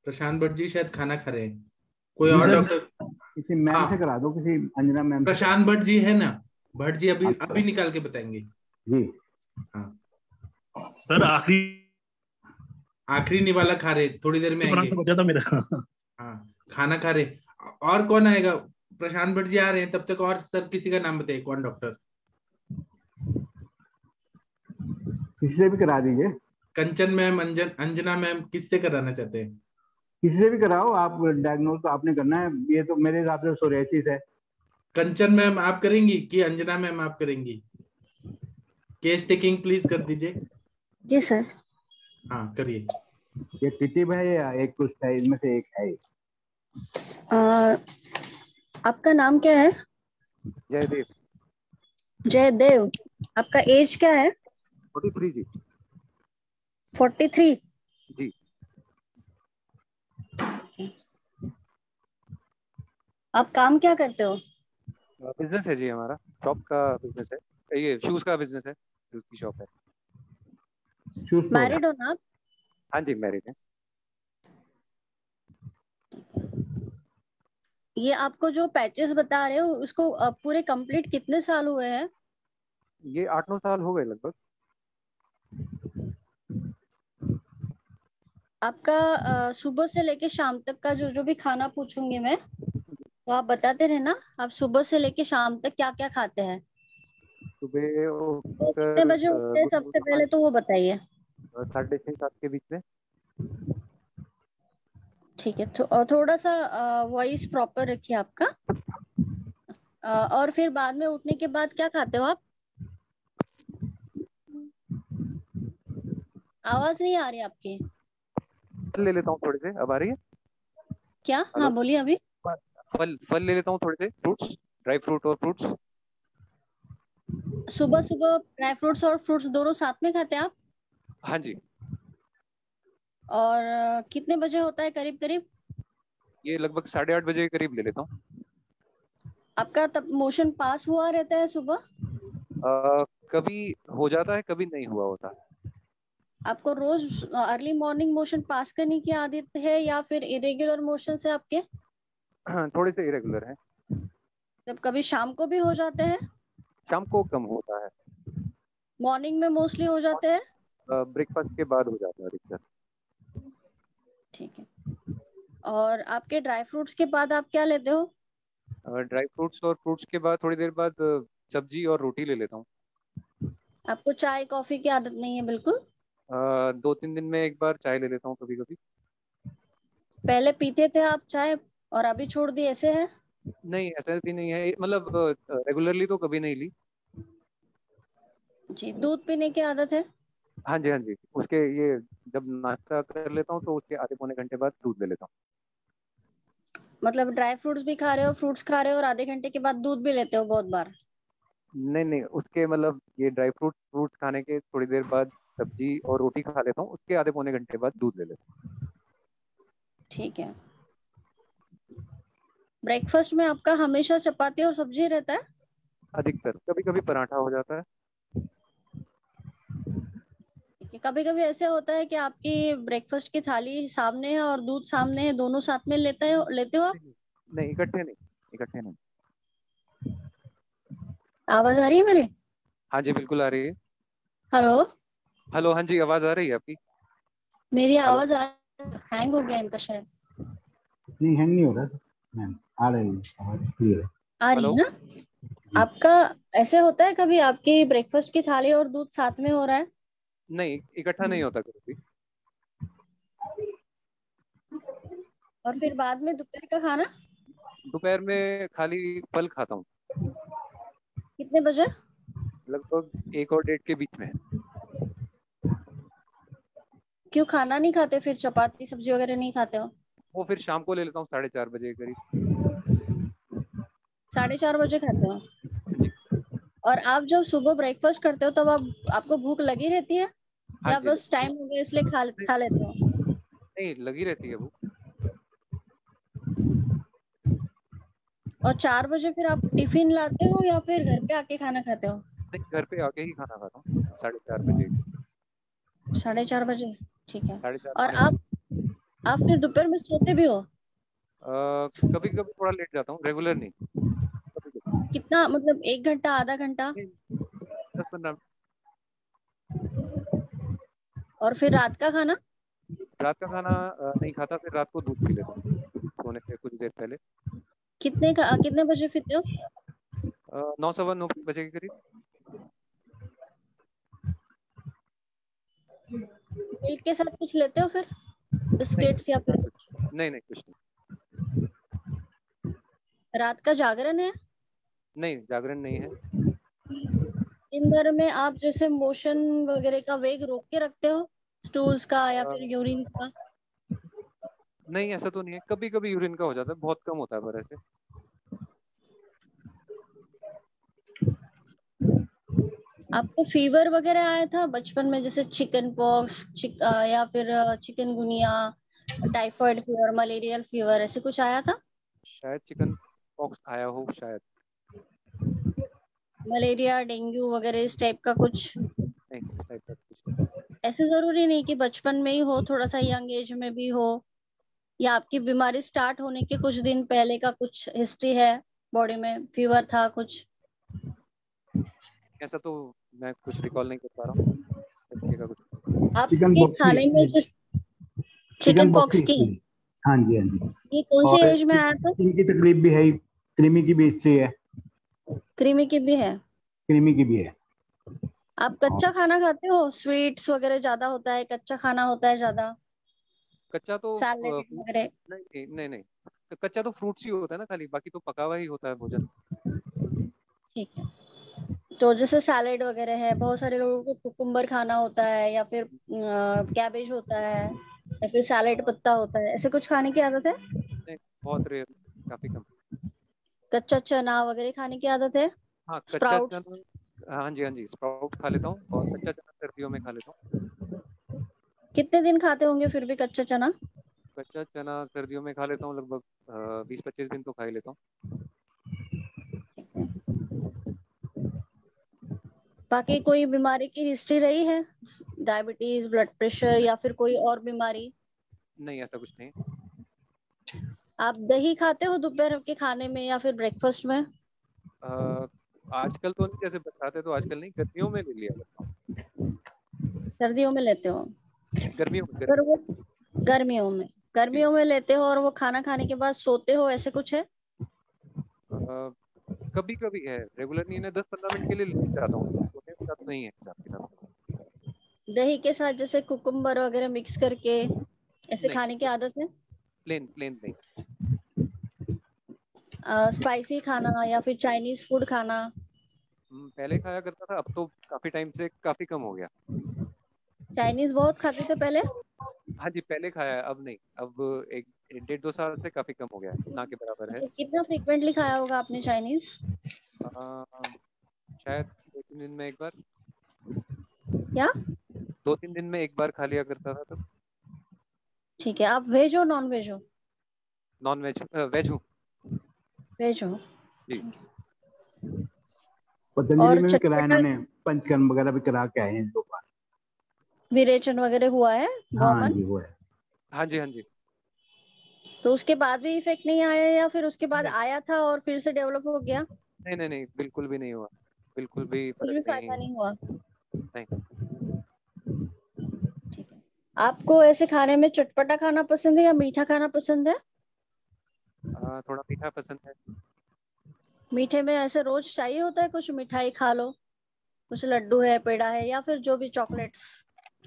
प्रशांत भट्ट जी शायद खाना खा रहे हैं। कोई और डॉक्टर? किसी मैम से करा दो, किसी अंजना मैम से। प्रशांत भट्ट जी है ना? भट्ट जी अभी निकाल के बताएंगे। जी हाँ सर आखिरी निवाला खा रहे, थोड़ी देर में आएंगे। बचा था मेरा। हाँ खाना खा रहे। और कौन आएगा? प्रशांत भट्ट जी आ रहे हैं तब तक। और सर किसी का नाम बताइए, कौन डॉक्टर? किसी से भी करा दीजिए। कंचन मैम, अंजना मैम, किससे कराना चाहते हैं? किसी से भी कराओ आप, डायग्नोज तो आपने करना है। ये तो मेरे हिसाब से सोरेसिस है। कंचन मैम आप करेंगी कि अंजना मैम आप करेंगी? केस टेकिंग प्लीज कर दीजिए। जी सर। हाँ करिए। ये टिटिव है या एक कुछ है, इनमें से एक है। आपका नाम क्या है? जयदेव। जयदेव। आपका एज क्या है? 43 जी। 43 जी। आप काम क्या करते हो? बिजनेस है जी, हमारा शॉप का बिजनेस है। ये शूज का बिजनेस है, शूज की शॉप है। मैरिड हो ना आप? हाँ जी मैरिड है। ये आपको जो पैचेस बता रहे हो उसको पूरे कंप्लीट कितने साल हुए हैं? ये 8-9 साल हो गए लगभग। आपका सुबह से लेके शाम तक का जो भी खाना पूछूंगी मैं, तो आप बताते रहना। आप सुबह से लेके शाम तक क्या क्या खाते हैं? सुबह कितने बजे उठते हैं सबसे पहले तो वो बताइए। 6:30-7 के बीच में। ठीक है, तो थोड़ा सा वॉइस प्रॉपर रखिए आपका। और फिर बाद में उठने के बाद क्या खाते हो आप? आवाज नहीं आ रही आपकी। फल ले लेता हूँ थोड़े से। अब आ रही है क्या? हाँ बोलिए अभी। फल ले लेता हूँ थोड़े से, फ्रूट्स, ड्राई फ्रूट और फ्रूट्स। सुबह सुबह ड्राई फ्रूट्स और फ्रूट्स दोनों साथ में खाते हैं आप? हाँ जी। और कितने बजे होता है करीब करीब? ये लगभग 8:30 बजे के करीब ले लेता हूँ। आपका तब मोशन पास हुआ रहता है सुबह? कभी हो जाता है, कभी नहीं हुआ होता। आपको रोज अर्ली मॉर्निंग मोशन पास करने की आदत है या फिर इरेगुलर मोशन है आपके? थोड़े से इरेगुलर है। तब कभी शाम को भी हो जाते हैं? शाम को कम होता है। मॉर्निंग में मोस्टली हो जाते हैं? ब्रेकफास्ट के बाद हो जाता है अधिकतर। ठीक है। और आपके ड्राई फ्रूट्स के बाद आप क्या लेते हो? ड्राई फ्रूट्स और फ्रूट्स के बाद थोड़ी देर बाद सब्जी और रोटी ले लेता हूँ। आपको चाय कॉफी की आदत नहीं है बिल्कुल? 2-3 दिन में एक बार चाय ले लेता हूँ कभी कभी। पहले पीते थे आप चाय और अभी छोड़ दी, ऐसे है? नहीं, ऐसा भी नहीं है, मतलब रेगुलरली तो कभी नहीं ली। जी। दूध पीने की आदत है? हाँ जी, हाँ जी, उसके ये जब नाश्ता कर लेता हूँ तो उसके आधे पौने घंटे बाद दूध ले लेता हूँ। मतलब ड्राई फ्रूट्स भी खा रहे हो, फ्रूट्स खा रहे हो और आधे घंटे के बाद दूध भी लेते हो बहुत बार? नहीं नहीं, उसके मतलब ये ड्राई फ्रूट्स खाने के थोड़ी देर बाद सब्जी और रोटी खा लेता हूँ, उसके आधे पौने घंटे बाद दूध ले लेता हूँ। ठीक है। ब्रेकफास्ट में आपका हमेशा चपाती और सब्जी रहता है? अधिकतर, कभी कभी पराठा हो जाता है। कभी कभी ऐसे होता है कि आपकी ब्रेकफास्ट की थाली सामने है और दूध सामने है, दोनों साथ में लेते हो आप? नहीं, इकट्ठे नहीं। आवाज आ रही है मेरी? हाँ जी, बिल्कुल आ रही है। हेलो? हेलो, हाँ जी, आवाज आ रही है आपकी? मेरी आवाज हैंग हो गया इनका शायद। नहीं, हैंग नहीं हो रहा मैम, आ रही है आवाज, क्लियर है। आ रही है ना? आपका ऐसे होता है कभी आपकी ब्रेकफास्ट की थाली और दूध साथ में हो रहा है? नहीं, इकट्ठा नहीं होता कभी। और फिर बाद में दोपहर का खाना? दोपहर में खाली फल खाता हूँ। कितने बजे? लगभग 1 और 1:30 के बीच में है। क्यों खाना नहीं खाते फिर? चपाती सब्जी वगैरह नहीं खाते हो? वो फिर शाम को ले लेता हूँ 4:30 बजे के करीब। 4:30 बजे खाते हो? और आप जब सुबह ब्रेकफास्ट करते हो तब आपको भूख लगी रहती है? हाँ या जी, बस टाइम हो गया इसलिए खा लेते हो? नहीं, लगी रहती है भूख। और 4 बजे फिर आप टिफिन लाते हो या फिर घर पे आके खाना खाते हो? नहीं, घर पे आके ही खाना खाता हूँ 4:30 बजे। 4:30 बजे, ठीक है। 4:30 और आप फिर दोपहर में सोते भी हो? कभी कभी थोड़ा लेट जाता हूँ, रेगुलर नहीं। कितना, मतलब 1 घंटा, आधा घंटा? 10-15। और फिर रात का खाना? रात का खाना नहीं खाता, फिर रात को दूध पी लेता हूँ सोने से कुछ देर पहले। कितने बजे पीते हो? 9, 9:15 बजे के करीब। मिल्क के साथ कुछ लेते हो फिर? बिस्किट्स या फिर? नहीं, कुछ नहीं। रात का जागरण है? नहीं, जागरण नहीं है। दिन भर में आप जैसे मोशन वगैरह का वेग रोक के रखते हो, स्टूल्स का या फिर यूरिन का? नहीं, ऐसा तो नहीं है, कभी कभी यूरिन का हो जाता है, बहुत कम होता है पर ऐसे। आपको फीवर वगैरह आया था बचपन में, जैसे चिकन पॉक्स या फिर chikungunya, typhoid fever, malarial fever, ऐसे कुछ आया था? शायद चिकन पॉक्स आया हो, शायद। मलेरिया, डेंगू वगैरह इस टाइप का कुछ? नहीं, इस टाइप का कुछ। ऐसे जरूरी नहीं कि बचपन में ही हो, थोड़ा सा यंग एज में भी हो, या आपकी बीमारी स्टार्ट होने के कुछ दिन पहले का कुछ हिस्ट्री है, बॉडी में फीवर था कुछ? ऐसा तो मैं कुछ रिकॉल नहीं कर पा रहा हूँ। आपके खाने में जो चिकन पॉक्स की? हाँ जी, हाँ जी। ये कौन सी एज में आया था? इनकी तकलीफ भी है, कृमि की भी हिस्ट्री है। कृमि की भी है? कृमि की भी है। आप कच्चा खाना खाते हो? स्वीट्स वगैरह ज्यादा होता है, कच्चा खाना होता है ज्यादा? कच्चा तो सैलेड वगैरह? नहीं, कच्चा तो फ्रूट्स ही होता है ना खाली, बाकी तो पका हुआ ही होता है भोजन। ठीक है। तो जैसे सैलेड वगैरह है, बहुत सारे लोगों को कुकुम्बर खाना होता है या फिर कैबेज होता है या फिर सैलेड पत्ता होता है, ऐसे कुछ खाने की आदत है? नहीं, बहुत रेयर, काफी कम। कच्चा चना वगैरह खाने की आदत है? हाँ, कच्चा स्प्राउट्स? चना, हाँ जी, स्प्राउट खा लेता हूँ, और कच्चा चना सर्दियों में खा लेता हूँ। कितने दिन खाते होंगे फिर भी कच्चा चना? कच्चा चना सर्दियों में खा लेता हूँ, लगभग 20-25 दिन तो खा ही लेता हूँ। बाकी कोई बीमारी की हिस्ट्री रही है, डायबिटीज, ब्लड प्रेशर या फिर कोई और बीमारी? नहीं, ऐसा कुछ नहीं। आप दही खाते हो दोपहर के खाने में या फिर ब्रेकफास्ट में? आजकल तो नहीं, जैसे बरसात है तो आजकल नहीं, गर्मियों में ले लिया करता हूँ। सर्दियों में लेते हो? गर्मियों में पर वो गर्मियों में लेते हो और वो खाना खाने के बाद सोते हो, ऐसे कुछ है? कभी कभी है, रेगुलरली इन्हें 10-15 मिनट के लिए ले जाता हूँ, सोने के साथ नहीं है हिसाब किताब। दही के साथ जैसे कुकुम्बर वगैरह मिक्स करके ऐसे नहीं, खाने की आदत है? प्लेन नहीं। स्पाइसी खाना या फिर चाइनीज फूड खाना? पहले खाया करता था, अब तो काफी टाइम से काफी कम हो गया। चाइनीज बहुत खाते थे पहले? हाँ जी, पहले खाया है, अब नहीं। अब 1-1.5-2 साल से काफी कम हो गया है, ना के बराबर है। तो कितना फ्रीक्वेंटली खाया होगा आपने चाइनीज? शायद 2-3 दिन में एक बार। क्या? 2-3 दिन में एक बार खा लिया करता था तब। ठीक है। आप वेज हो नॉन वेज हो? नॉन वेज, वेज हूँ वेज हो। जी। पतंजलि और में भी कराया चटपटा इन्होंने, पंचकर्म वगैरह भी करा के आए हैं 2 बार। विरेचन वगैरह हुआ है? हाँ वॉमन? जी, वो है। हाँ जी। तो उसके बाद भी इफेक्ट नहीं आया या फिर उसके बाद आया था और फिर से डेवलप हो गया? नहीं, बिल्कुल भी नहीं हुआ, बिल्कुल भी कुछ फर्क भी नहीं। फायदा नहीं हुआ? नहीं। ठीक है। आपको ऐसे खाने में चटपटा खाना पसंद है या मीठा खाना पसंद है? थोड़ा मीठा पसंद है। मीठे में ऐसे रोज चाहिए होता है कुछ मिठाई खा लो, कुछ लड्डू है, पेड़ा है, या फिर जो भी चॉकलेट्स?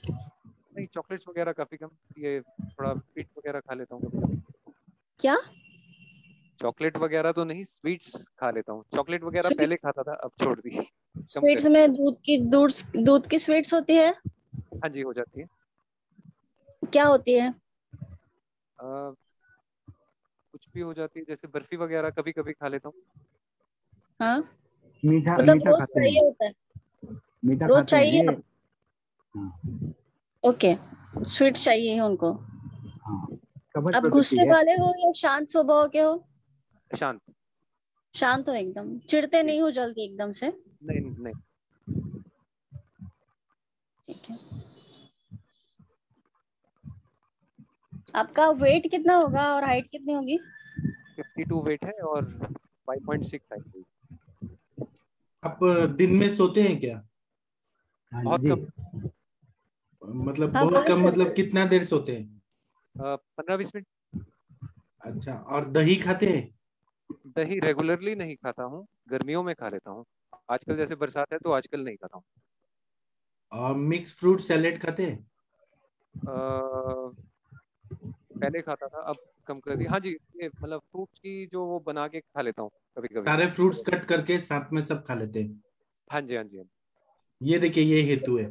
नहीं, चॉकलेट्स वगैरह काफी कम, ये थोड़ा स्वीट वगैरह खा लेता हूँ कभी। क्या? चॉकलेट वगैरह तो नहीं, स्वीट्स खा लेता हूँ। चॉकलेट वगैरह पहले खाता था, अब छोड़ दी, कम स्वीट्स कर में दिया। दूध की स्वीट्स होती है? हाँ जी, हो जाती है। क्या होती है? कुछ भी हो जाती है, जैसे बर्फी वगैरह कभी कभी खा लेता हूँ। हाँ, मीठा मतलब मीठा रोज खाते चाहिए हैं, होता है? मीठा रोज खाते हैं चाहिए? ये। हाँ ओके, स्वीट चाहिए उनको। हाँ, कवच आप प्रकृति गुस्से है। वाले हो या शांत स्वभाव के हो? शांत। शांत हो एकदम, चिढ़ते नहीं हो जल्दी एकदम से? नहीं। ठीक है। आपका वेट कितना होगा और हाइट कितनी होगी? 52 वेट है और 5.6 हाइट है। आप दिन में सोते हैं क्या? हाँ बहुत जी। कम, मतलब हाँ, बहुत बोलिए कम, सर। मतलब कितना देर सोते हैं? 15-20 मिनट। अच्छा, और दही खाते हैं? दही रेगुलरली नहीं खाता हूँ, गर्मियों में खा लेता हूँ। आजकल जैसे बरसात है तो आजकल नहीं खाता हूँ। और मिक्स फ्रूट सैलेड खाते हैं? पहले खाता था, अब कम कर दिया। हाँ जी, ये मतलब फ्रूट्स की जो वो बना के खा लेता हूँ कभी कभी। सारे फ्रूट्स कट करके साथ में सब खा लेते हैं? हाँ जी। ये देखिए, ये हेतु है।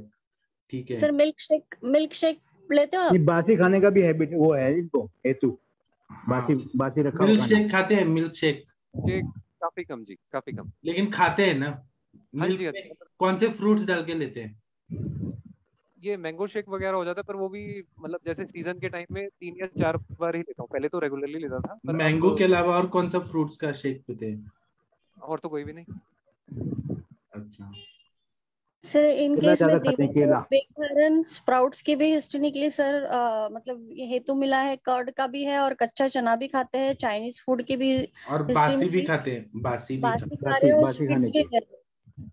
ठीक है। सर मिल्क शेक लेते हो आप? ये बासी खाने का भी हैबिट वो है इनको, हेतु। हाँ, बासी रखा हुआ मिल्क खाना। शेक खाते हैं? मिल्क शेक ये काफी कम जी, काफी कम। लेकिन खाते हैं ना? हाँ मिल्क जी, में कौन से फ्रूट्स डाल के लेते हैं? ये मैंगो शेक वगैरह हो जाता है, पर वो भी मतलब जैसे सीजन के टाइम में 3 या 4 बार ही लेता हूँ। पहले तो रेगुलरली लेता था, पर मैंगो अब के अलावा और कौन सा फ्रूट्स का शेक पीते हैं? और तो कोई भी नहीं। अच्छा, सर इन केला केस में ज्यादा खाते हैं, केला। बेकन स्प्राउट्स की भी हिस्ट्री निकली सर। मतलब ये हेतु मिला है, कर्ड का भी है और कच्चा चना भी खाते हैं, चाइनीज फूड की भी और हिस्ट्री बासी भी मिली। खाते हैं? बासी भी बासी खाते खा रहे हो, बासी स्वीट्स खाने भी की। कर रहे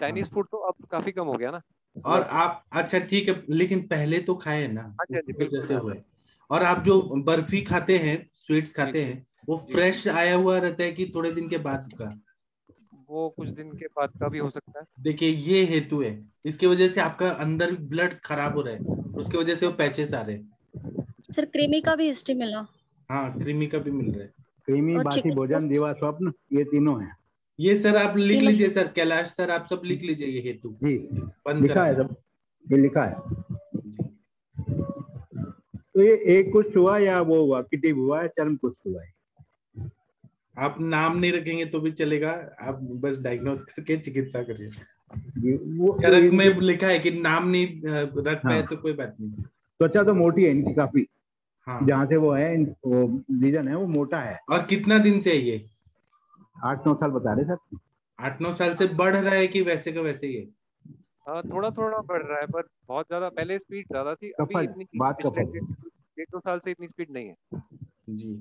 चाइनीज फूड तो अब काफी कम हो गया ना। और मतलब आप, अच्छा ठीक है, लेकिन पहले तो खाए ना, हाँ जी, उसकी वजह बिल्कुल से हाँ। हुए। और आप जो बर्फी खाते हैं, स्वीट्स जी खाते हैं, वो जी, फ्रेश आया हुआ रहता है कि थोड़े दिन के बाद का? वो कुछ दिन के बाद का भी हो सकता है। देखिए, ये हेतु है। इसकी वजह से आपका अंदर ब्लड खराब हो रहा है, उसकी वजह से वो पैचेस आ रहे हैं। सर क्रीमी का भी हिस्ट्री मिला हाँ, क्रीमी का भी मिल रहा है। क्रीमी, और बासी चिकन भोजन, दिवा स्वप्न, ये तीनों हैं। ये सर आप लिख तीनों। लीजिए, सर कैलाश सर, आप सब लिख लीजिए ये हेतु, जी, बंद लिखा करा है दीजिए। सब, ये लिखा है। जी। तो ये एक कुछ हुआ या वो हुआ, किटिव हुआ है, चर्म कुछ हुआ है? आप नाम नहीं रखेंगे तो भी चलेगा, आप बस डायग्नोस करके चिकित्सा करिए। वो चरक में इनकी लिखा है कि नाम नहीं रख पाए हाँ, तो कोई बात नहीं। त्वचा तो मोटी है इनकी काफी, हाँ, जहाँ से वो है, वो रीजन है, वो मोटा है। और कितना दिन से है ये? 8-9 साल बता रहे सर। 8-9 साल से बढ़ रहा है कि वैसे का वैसे ही है? थोड़ा थोड़ा बढ़ रहा है, पर बहुत ज्यादा। पहले स्पीड ज्यादा थी, अभी कफल, इतनी बात पिछले कफल। 1-2 साल से इतनी स्पीड नहीं है। जी,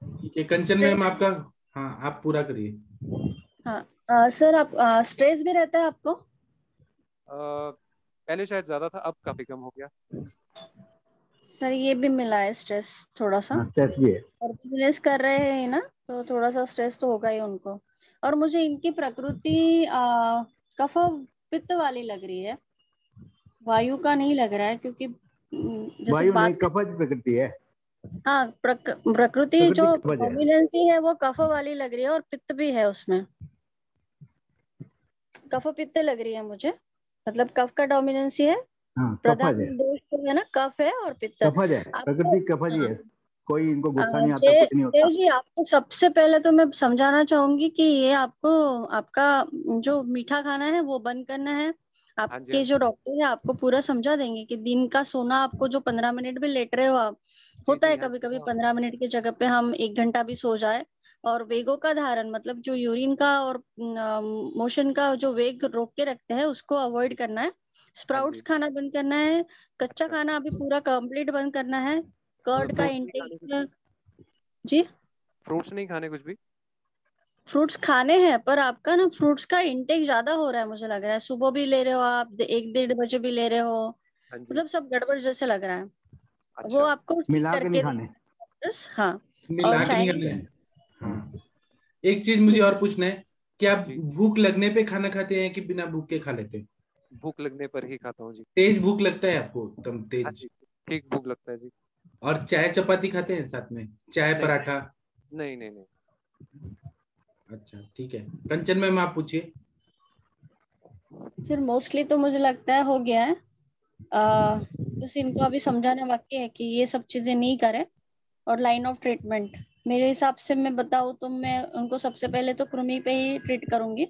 ठीक है। कंचन मैम स्ट्रेस। आपका, हाँ आप पूरा करिए। हाँ सर, आप स्ट्रेस भी रहता है आपको? पहले शायद ज्यादा था, अब काफी कम हो गया। सर ये भी मिला है स्ट्रेस थोड़ा सा, स्ट्रेस भी है। और बिजनेस कर रहे हैं ना, तो थोड़ा सा स्ट्रेस तो होगा ही उनको। और मुझे इनकी प्रकृति कफ पित्त वाली लग रही है, वायु का नहीं लग रहा है, क्योंकि जैसे वायु नहीं, बात कफज प्रकृति है। हाँ, प्रकृति प्रकृति जो कफज है। डोमिनेंसी है वो कफ वाली लग रही है, और पित्त भी है उसमें, कफ पित्त लग रही है मुझे, मतलब कफ का डोमिनेंसी है। हाँ, प्रधान कफज है, दोष तो है ना, कफ है और पित्त। कफज है, आपको प्रकृति कफज ही है। कोई इनको गुस्सा नहीं आता, जय कुछ नहीं होता। जय जी, आपको सबसे पहले तो मैं समझाना चाहूंगी कि ये आपको आपका जो मीठा खाना है वो बंद करना है। हाँ जी, आपके हाँ जो जी। डॉक्टर है आपको पूरा समझा देंगे कि दिन का सोना आपको जो 15 मिनट भी लेट रहे हो आप, जी होता जी, है हाँ कभी जी, कभी हाँ 15 मिनट की जगह पे हम 1 घंटा भी सो जाए। और वेगों का धारण, मतलब जो यूरिन का और मोशन का जो वेग रोक के रखते हैं उसको अवॉइड करना है। हाँ स्प्राउट्स जी। खाना बंद करना है। कच्चा अच्छा, खाना अभी पूरा कंप्लीट बंद करना है। कर्ड का फ्रूट्स नहीं खाने कुछ भी? इंटेक जी, फ्रूट्स नहीं खाने कुछ भी? फ्रूट्स खाने हैं, पर आपका ना फ्रूट्स का इंटेक ज्यादा हो रहा है, मुझे लग रहा है सुबह भी ले रहे हो आप, 1-1:30 बजे भी ले रहे हो, हाँ जी। मतलब सब गड़बड़ जैसे लग रहा है। वो अच्छा, आपको ठीक मिला के नहीं करके खाने। बस, हाँ। और मिला के नहीं चाइनीज, खाते हैं। हाँ, एक चीज मुझे और पूछना है कि आप जी। भूख लगने पे खाना खाते हैं कि बिना भूख के खा लेते हैं? भूख लगने पर ही खाता हूँ जी। तेज भूख लगता है आपको एकदम हाँ तेज? जी, ठीक भूख लगता है जी। और चाय चपाती खाते हैं साथ में, चाय नहीं पराठा? नहीं नहीं नहीं। अच्छा ठीक है, कंचन मैम आप पूछिए। सर मोस्टली तो मुझे लगता है हो गया है। बस इनको अभी समझाना बाकी है कि ये सब चीजें नहीं करें। और लाइन ऑफ ट्रीटमेंट मेरे हिसाब से मैं बताऊँ तो मैं उनको सबसे पहले तो कृमि पे ही ट्रीट करूंगी।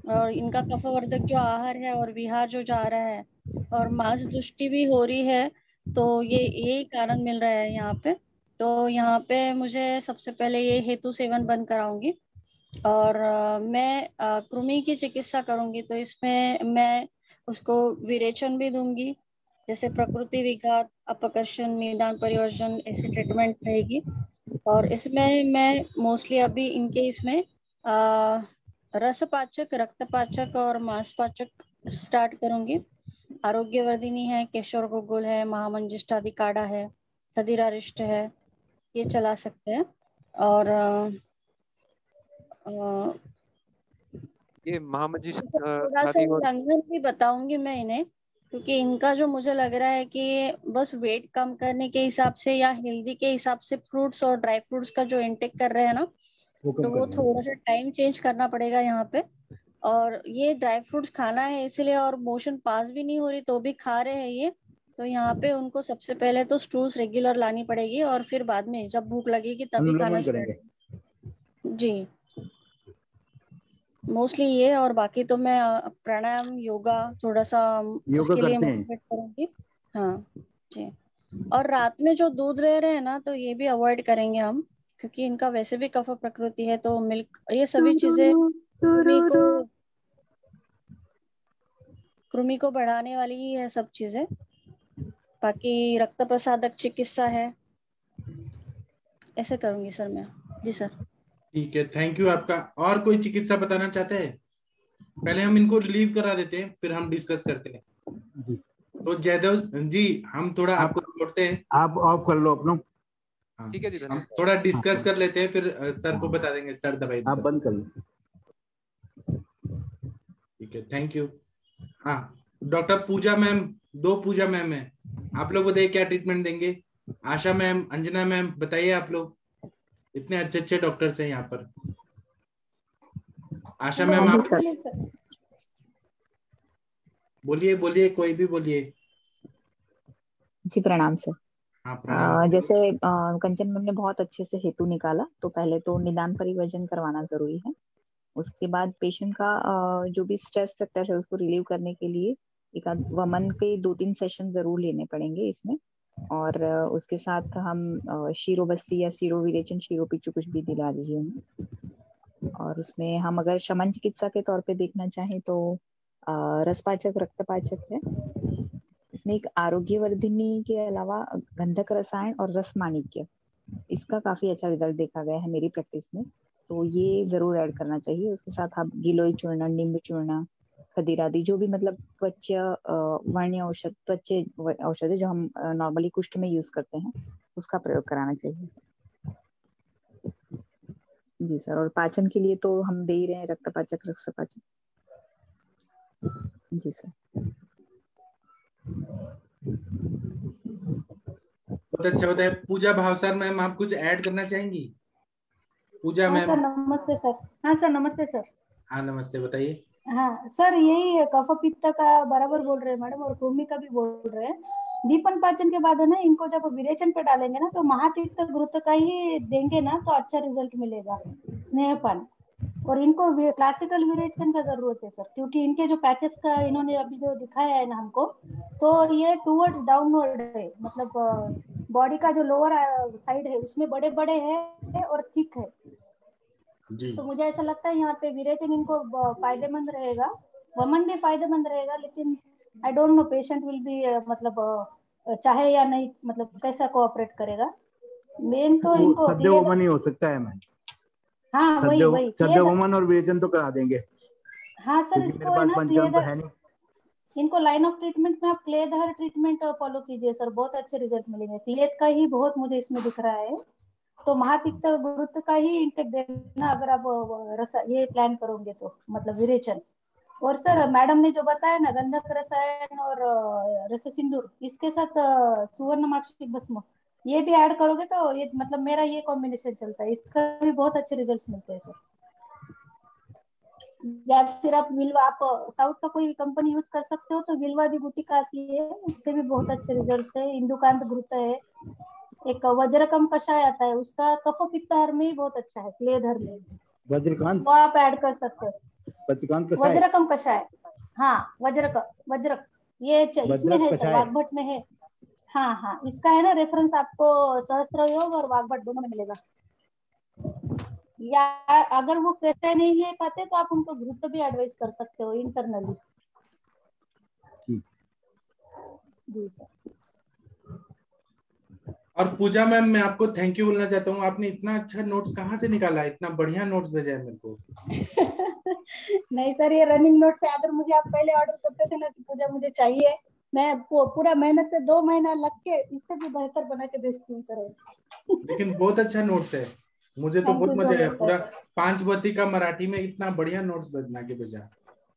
और इनका कफवर्धक जो आहार है और विहार जो जा रहा है, और मांस दुष्टि भी हो रही है, तो ये यही कारण मिल रहा है यहाँ पे। तो यहाँ पे मुझे सबसे पहले ये हेतु सेवन बंद कराऊंगी। और मैं कृमि की चिकित्सा करूंगी, तो इसमें मैं उसको विरेचन भी दूंगी, जैसे प्रकृति विघात, अपकर्षण, निदान परिवर्जन, ऐसी ट्रीटमेंट रहेगी। और इसमें मैं मोस्टली अभी इनके इसमें रसपाचक, रक्तपाचक और मांसपाचक स्टार्ट करूंगी। आरोग्यवर्धिनी है, केशर गोगुल है, महामंजिष्ठादि काढ़ा है, खदिरारिष्ट है, ये चला सकते हैं। और अ, ये महामंजिष थोड़ा सा खादी और उल्लंघन भी बताऊंगी मैं इन्हें, क्योंकि इनका जो मुझे लग रहा है कि बस वेट कम करने के हिसाब से या हेल्दी के हिसाब से फ्रूट्स और ड्राई फ्रूट्स का जो इंटेक कर रहे हैं ना, वो कम तो वो कर देंगे। थोड़ा सा टाइम चेंज करना पड़ेगा यहाँ पे। और ये ड्राई फ्रूट्स खाना है इसलिए, और मोशन पास भी नहीं हो रही तो भी खा रहे हैं ये, तो यहाँ पे उनको सबसे पहले तो स्टूल्स रेगुलर लानी पड़ेगी, और फिर बाद में जब भूख लगेगी तभी खाना अनुलोमन स्टार्ट। करेंगे। जी, मोस्टली ये, और बाकी तो मैं प्राणायाम योगा थोड़ा सा योगा उसके लिए करते हैं। मोटिवेट करूंगी। हाँ जी। और रात में जो दूध ले रहे हैं ना, तो ये भी अवॉइड करेंगे हम, क्योंकि इनका वैसे भी कफ प्रकृति है, तो मिल्क ये सभी चीजें कृमि को बढ़ाने वाली ही है सब चीजें। बाकी रक्त प्रसादक चिकित्सा है, ऐसे करूंगी सर मैं। जी सर। ठीक है, थैंक यू आपका। और कोई चिकित्सा बताना चाहते हैं? पहले हम इनको रिलीव करा देते हैं, फिर हम डिस्कस करते हैं। जी। तो जयदेव जी, हम थोड़ा आपको छोड़ते हैं। आप ऑफ कर लो अपना। हाँ, ठीक है जी, हम धन्यवाद। थोड़ा डिस्कस कर लेते हैं, फिर सर को बता देंगे, सर दवाई आप बता। बंद कर लो। ठीक है, थैंक यू। हाँ, डॉक्टर पूजा मैम, 2 पूजा मैम है, आप लोग बताइए क्या ट्रीटमेंट देंगे? आशा मैम, अंजना मैम, बताइए आप लोग, इतने अच्छे अच्छे डॉक्टर्स हैं यहाँ पर। आशा मैम आप बोलिए, बोलिए, कोई भी बोलिए। जी प्रणाम सर। हाँ प्रणाम। जैसे कंचन मैम ने बहुत अच्छे से हेतु निकाला, तो पहले तो निदान परिवर्जन करवाना जरूरी है। उसके बाद पेशेंट का जो भी स्ट्रेस फैक्टर है उसको रिलीव करने के लिए एक वमन के 2-3 सेशन जरूर लेने पड़ेंगे इसमें। और उसके साथ हम शिरोबस्ती या शिरो विरेचन, शिरोपिचु कुछ भी दिला दीजिए उन्हें। और उसमें हम अगर शमन चिकित्सा के तौर पे देखना चाहें तो रसपाचक, रक्तपाचक है। इसमें एक आरोग्यवर्धिनी के अलावा गंधक रसायन और रस माणिक्य, इसका काफी अच्छा रिजल्ट देखा गया है मेरी प्रैक्टिस में, तो ये जरूर ऐड करना चाहिए। उसके साथ आप गिलोय चूर्ण, नींबू चूर्ण, खदीरादि जो भी मतलब त्वचा वर्ण्य औषध त्वचे औषध है जो हम नॉर्मली कुष्ठ में यूज करते हैं उसका प्रयोग कराना चाहिए। जी सर। और पाचन के लिए तो हम दे ही रहे हैं रक्तपाचक रक्तपाचक। जी सर। बहुत अच्छा होता है। पूजा भावसार मैम, आप कुछ ऐड करना चाहेंगी? पूजा हाँ मैम। सर नमस्ते सर। हाँ सर नमस्ते सर। हाँ नमस्ते, बताइए। हाँ सर यही कफ पित्त का बराबर बोल रहे हैं मैडम, और कृमि का भी बोल रहे हैं। दीपन पाचन के बाद है ना, इनको जब विरेचन पे डालेंगे ना तो महातीर्थ घृत का ही देंगे ना तो अच्छा रिजल्ट मिलेगा, स्नेहपान। और इनको क्लासिकल विरेचन का जरूरत है सर, क्योंकि इनके जो पैचेस का इन्होंने अभी जो दिखाया है ना हमको, तो ये टूवर्ड्स डाउनवर्ड है, मतलब बॉडी का जो लोअर साइड है उसमें बड़े बड़े है और थिक है। जी। तो मुझे ऐसा लगता है यहाँ पे विरेचन इनको फायदेमंद रहेगा, वमन भी फायदेमंद रहेगा, लेकिन I don't know patient will be मतलब चाहे या नहीं, मतलब कैसा कोऑपरेट करेगा। मेन तो इनको सद्य वमन ही हो सकता है मैम। हाँ वही वही सद्य वमन और विरेचन तो करा देंगे। हाँ सर, इसको है ना पंचम तो है नहीं। इनको लाइन ऑफ ट्रीटमेंट में आप क्लेदहर ट्रीटमेंट फॉलो कीजिए सर, बहुत अच्छे रिजल्ट मिलेंगे। क्लेद का ही बहुत मुझे इसमें दिख रहा है, तो महातिक्त गुरुत्व का ही इंटेक देना अगर आप ये प्लान करोगे तो, मतलब विरेचन। और सर मैडम ने जो बताया ना गंधक रसायन और रस सिंदूर, इसके साथ सुवर्ण माक्षिक भस्म ये भी ऐड करोगे तो ये मतलब मेरा ये कॉम्बिनेशन चलता है, इसका भी बहुत अच्छे रिजल्ट्स मिलते हैं सर। या फिर आप विल्वा, आप साउथ का कोई कंपनी यूज कर सकते हो तो विल्वा दी बुटीक आती है, उसके भी बहुत अच्छे रिजल्ट्स है। इंदुकांत घृत है, एक वज्रकम कषाय आता है, उसका कफ पित्तहर में ही बहुत अच्छा है, क्लेधर में वज्रकांत, वो आप ऐड कर सकते हो। कषाय, वज्रकम कषाय, हाँ वज्रक ये इसमें है सर, वाग्भट में है। हाँ हाँ, इसका है ना रेफरेंस आपको सहस्त्र योग और वाग्भट दोनों में मिलेगा। या अगर वो कषाय नहीं ले पाते तो आप उनको घृत भी एडवाइस कर सकते हो इंटरनली। जी सर। और पूजा मैम, मैं आपको थैंक यू बोलना चाहता हूँ। आपने इतना अच्छा नोट्स कहाँ से निकाला, इतना बढ़िया नोट्स भेजा है मेरे को। नहीं सर, ये रनिंग नोट्स है। अगर मुझे आप पहले ऑर्डर करते थे ना कि पूजा मुझे चाहिए, मैं पूरा मेहनत से 2 महीना लग के इससे भी बेहतर बना के भेजती हूँ सर। लेकिन बहुत अच्छा नोट्स है, मुझे तो बहुत मजा आया। पूरा 5 वती का मराठी में इतना बढ़िया नोट्स बना के भेजा।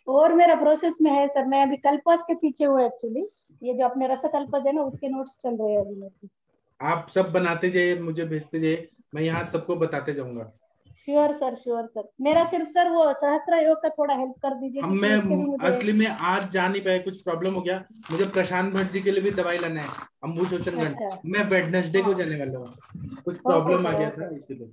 और मेरा प्रोसेस में है सर, मैं अभी कल्पस के पीछे हूँ एक्चुअली। ये जो अपने रस कल्पस है ना, उसके नोट्स चल रहे हैं अभी मेरे। आप सब बनाते जाइए, मुझे भेजते जाइए, मैं यहाँ सबको बताते जाऊंगा। Sure sir, sure sir. मेरा सिर्फ सर वो सहस्त्र योग का थोड़ा हेल्प कर दीजिए। मैं असली में आज जा नहीं पाया, कुछ प्रॉब्लम हो गया। मुझे प्रशांत भट्ट जी के लिए भी दवाई लाना है, अम्बुशोचनगंज। मैं वेडनेसडे को जाने वाला हूँ, कुछ प्रॉब्लम आ गया था इसीलिए।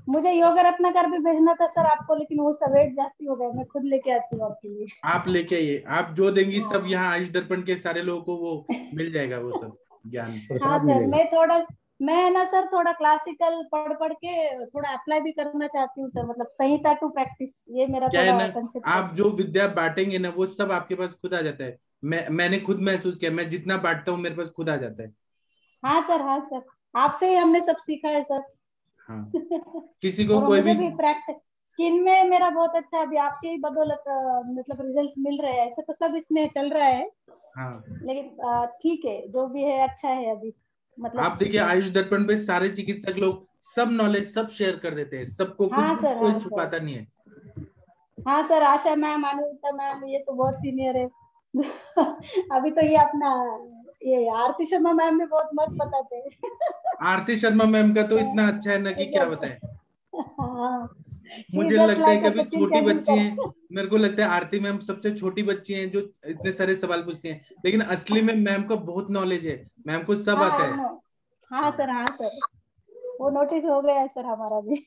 मुझे योगा रत्नाकर भी भेजना था सर आपको, लेकिन उसका वेट जास्ती हो गया। मैं खुद लेके आती हूँ आपके लिए। आप लेके आइए, आप जो देंगी सब यहाँ आयुष दर्पण के सारे लोगों को वो मिल जाएगा, वो सब ज्ञान। हाँ सर, मैं ना सर थोड़ा क्लासिकल पढ़ के थोड़ा अप्लाई भी करना चाहती हूँ सर, मतलब संहिता टू प्रैक्टिस, ये मेरा क्या थोड़ा है ना, आप जो विद्या बांटेंगे ना वो सब आपके पास खुद आ जाता है। मैंने खुद महसूस किया, मैं जितना बांटता हूँ मेरे पास खुद आ जाता है। हाँ सर, आपसे ही हमने सब सीखा है सर। हाँ। किसी को कोई भी प्रैक्टिस स्किन में मेरा बहुत अच्छा, अभी आपके ही बदौलत मतलब रिजल्ट्स मिल रहे हैं। ऐसे तो सब इसमें चल रहा है। हाँ। लेकिन ठीक है, जो भी है अच्छा है अभी। मतलब आप देखिए आयुष दर्पण पे सारे चिकित्सक लोग सब नॉलेज सब शेयर कर देते हैं, सबको कुछ कोई छुपाता नहीं है। हाँ सर, आशा मैम, अनुता मैम, ये तो बहुत सीनियर है। अभी तो ये अपना ये आरती शर्मा मैम भी बहुत मस्त बताते हैं। आरती शर्मा मैम का तो इतना अच्छा है ना कि क्या बताएं। हाँ, मुझे लगता है कभी छोटी बच्ची है, मेरे को लगता है आरती मैम सबसे छोटी बच्ची हैं जो इतने सारे सवाल पूछती हैं, लेकिन असली में मैम को बहुत नॉलेज है, मैम को सब आता है। हाँ सर, वो नोटिस हो गया है सर हमारा भी।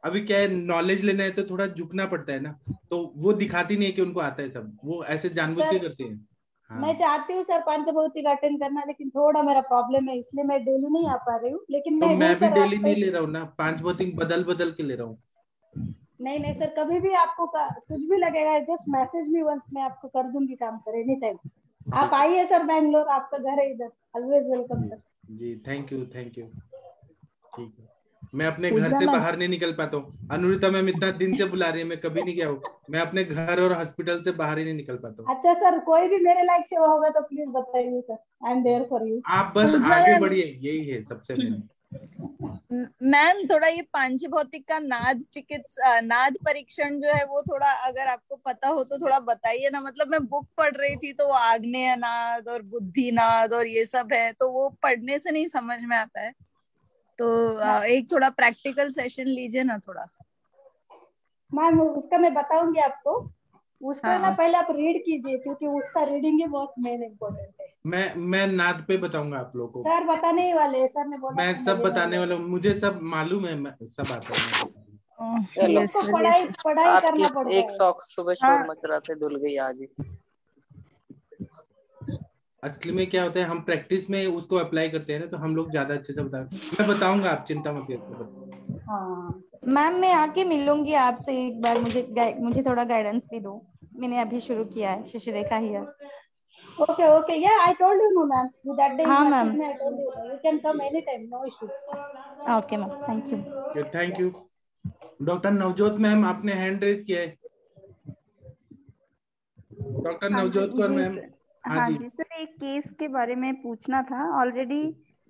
अभी क्या है, नॉलेज लेना है तो थोड़ा झुकना पड़ता है ना, तो वो दिखाती नहीं है कि उनको आता है सब, वो ऐसे जानबूझ के करते हैं। हाँ। मैं चाहती हूँ सर पंचभौतिक अटेंड करना, लेकिन थोड़ा मेरा प्रॉब्लम है, इसलिए मैं डेली नहीं आ पा रही हूँ। लेकिन तो मैं भी डेली नहीं ले रहा हूँ ना, 5 भौतिक बदल के ले रहा हूँ। नहीं सर, कभी भी आपको कुछ भी लगेगा जस्ट मैसेज मी वंस, मैं आपको कर दूंगी काम सर, एनी टाइम। आप आइए सर बैंगलोर, आपका घर है इधर, ऑलवेज वेलकम सर। जी थैंक यू ठीक है। मैं अपने घर से बाहर नहीं निकल पाता हूँ। अनुरिता मैम इतना दिन से बुला रही है, मैं कभी नहीं गया हूँ। मैं अपने घर और हॉस्पिटल से बाहर ही नहीं निकल पाता हूँ। अच्छा सर, कोई भी मेरे लायक सेवा होगा तो प्लीज बताइए sir, I am there for you. आप बस आगे बढ़िए, यही है सबसे मेन। मैम थोड़ा ये पांच भौतिक का नाद चिकित्सा, नाद परीक्षण जो है वो थोड़ा अगर आपको पता हो तो थोड़ा बताइए ना। मतलब मैं बुक पढ़ रही थी तो वो आग्नेय नाद और बुद्धि नाद और ये सब है, तो वो पढ़ने से नहीं समझ में आता है। तो एक थोड़ा प्रैक्टिकल सेशन लीजिए ना थोड़ा। मैम उसका मैं बताऊंगी आपको, उसका ना पहले आप रीड कीजिए, क्योंकि उसका रीडिंग ही बहुत मेन इम्पोर्टेंट है। मैं नाद पे बताऊंगा आप लोगों को। सर बताने ही वाले हैं, सर ने बोला मैं सब बताने वाला हूँ, मुझे सब मालूम है, सब आता है। चलो पढ़ाई करना पड़ता है। एक सॉक्स सुबह शोर मच रहा था, धुल गई आज ही। असली में क्या होता है, हम प्रैक्टिस में उसको अप्लाई करते हैं ना, तो हम लोग ज्यादा अच्छे से मैं बताऊंगा, आप चिंता मत करिए। हाँ मैम मैं आके मिलूंगी आपसे एक बार, मुझे थोड़ा गाइडेंस भी दो, मैंने अभी शुरू किया है Shashirekha here. Okay, okay. Yeah, I told you, no, ma'am. That day, हाँ ma'am. I told you, you can come anytime, no issues. Okay ma'am, thank you. Thank you. Doctor Navjot ma'am, आपने हैंड रेज किया है। Doctor Navjot Kaur ma'am. हाँ जी sir, एक case के बारे में पूछना था। ऑलरेडी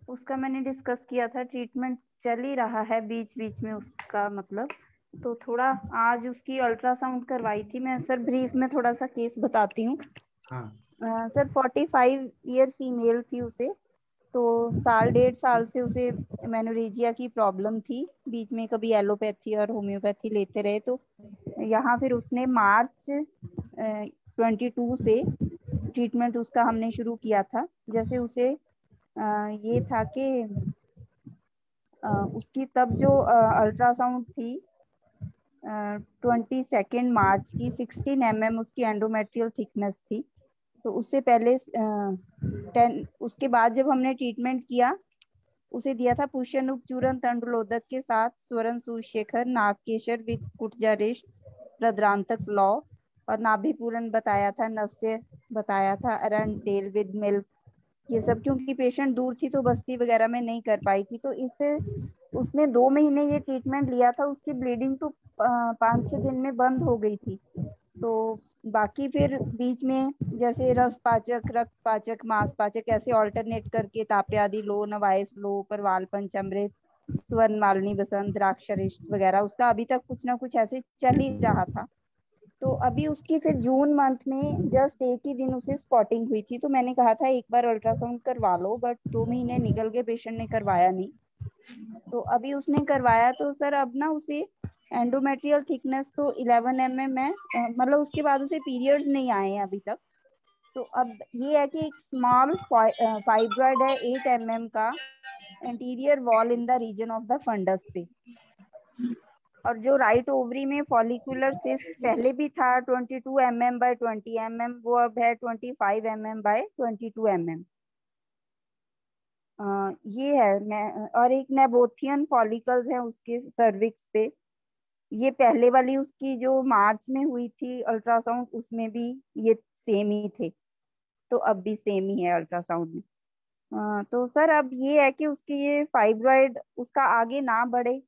उसका मैंने डिस्कस किया था, ट्रीटमेंट चल ही रहा है बीच बीच में उसका, मतलब तो थोड़ा आज उसकी अल्ट्रासाउंड करवाई थी मैं। सर ब्रीफ में थोड़ा सा केस बताती हूँ। सर 45 ईयर फीमेल थी उसे, तो 1.5 साल से उसे मेनोरेजिया की प्रॉब्लम थी। बीच में कभी एलोपैथी और होम्योपैथी लेते रहे, तो यहाँ फिर उसने मार्च 22 से ट्रीटमेंट उसका हमने शुरू किया था। जैसे उसे ये था कि उसकी तब जो अल्ट्रासाउंड थी 22 मार्च की 16 mm उसकी एंडोमेट्रियल थिकनेस थी। तो उससे पहले 10 उसके बाद जब हमने ट्रीटमेंट किया, उसे दिया था पुष्यनुक चूर्ण तंडुलोदक के साथ स्वर्ण सूर्यशेखर, नागकेशर विद कुटजारेश, प्रद्रांतक लौ और नाभिपूरण बताया था, नस्य बताया था, अरंड तेल विद मिल्क, ये सब। क्योंकि पेशेंट दूर थी तो बस्ती वगैरह में नहीं कर पाई थी, तो इससे उसने 2 महीने ये ट्रीटमेंट लिया था। उसकी ब्लीडिंग तो 5-6 दिन में बंद हो गई थी। तो बाकी फिर बीच में जैसे रस पाचक, रक्त पाचक, मांस पाचक ऐसे ऑल्टरनेट करके ताप्यादि लो, नवायस लो, परवाल पंचामृत, स्वर्ण मालिनी बसंत, द्राक्षारिष्ट वगैरह उसका अभी तक कुछ ना कुछ ऐसे चल ही रहा था। तो अभी उसकी फिर जून मंथ में जस्ट एक ही दिन उसे स्पॉटिंग हुई थी, तो मैंने कहा था एक बार अल्ट्रासाउंड करवा लो, बट 2 महीने निकल गए, पेशेंट ने करवाया नहीं। तो अभी उसने करवाया, तो सर अब ना उसे एंडोमेट्रियल थिकनेस तो 11 mm है, मतलब उसके बाद उसे पीरियड्स नहीं आए हैं अभी तक। तो अब ये है कि एक स्मॉल फाइब्रॉइड है 8 mm का anterior wall in the region of the fundus पे। और जो राइट ओवरी में फॉलिकुलर सिस्ट पहले भी था 22 mm by 20 mm, वो अब है 25 mm by 22 mm। ये है और एक नेबोथियन फॉलिकल्स है उसके सर्विक्स पे। ये पहले वाली उसकी जो मार्च में हुई थी अल्ट्रासाउंड, उसमें भी ये सेम ही थे, तो अब भी सेम ही है अल्ट्रासाउंड में। तो सर अब ये है कि उसकी ये फाइब्रॉइड उसका आगे ना बढ़े,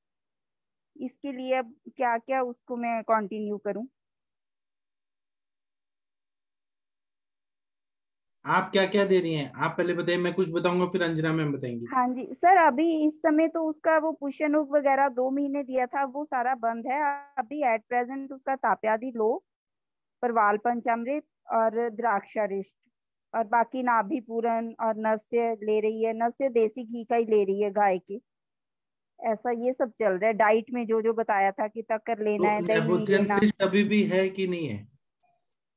इसके लिए अब क्या क्या उसको मैं कंटिन्यू करूं? आप क्या क्या दे रही हैं, आप पहले बताइए, मैं कुछ बताऊंगा फिर अंजना मैम बताएंगी। हाँ जी सर, अभी इस समय तो उसका वो पुष्यनुक वगैरह 2 महीने दिया था, वो सारा बंद है अभी एट प्रेजेंट। उसका ताप्यादि लो, परवाल पंचामृत और द्राक्षारिष्ट, और बाकी नाभि पूरण और नस्य ले रही है। नस्य देसी घी का ही ले रही है, गाय के। ऐसा ये सब चल रहा है। डाइट में जो जो बताया था कि तक्कर लेना है, दही नहीं लेना। सिस्ट अभी भी है कि नहीं है?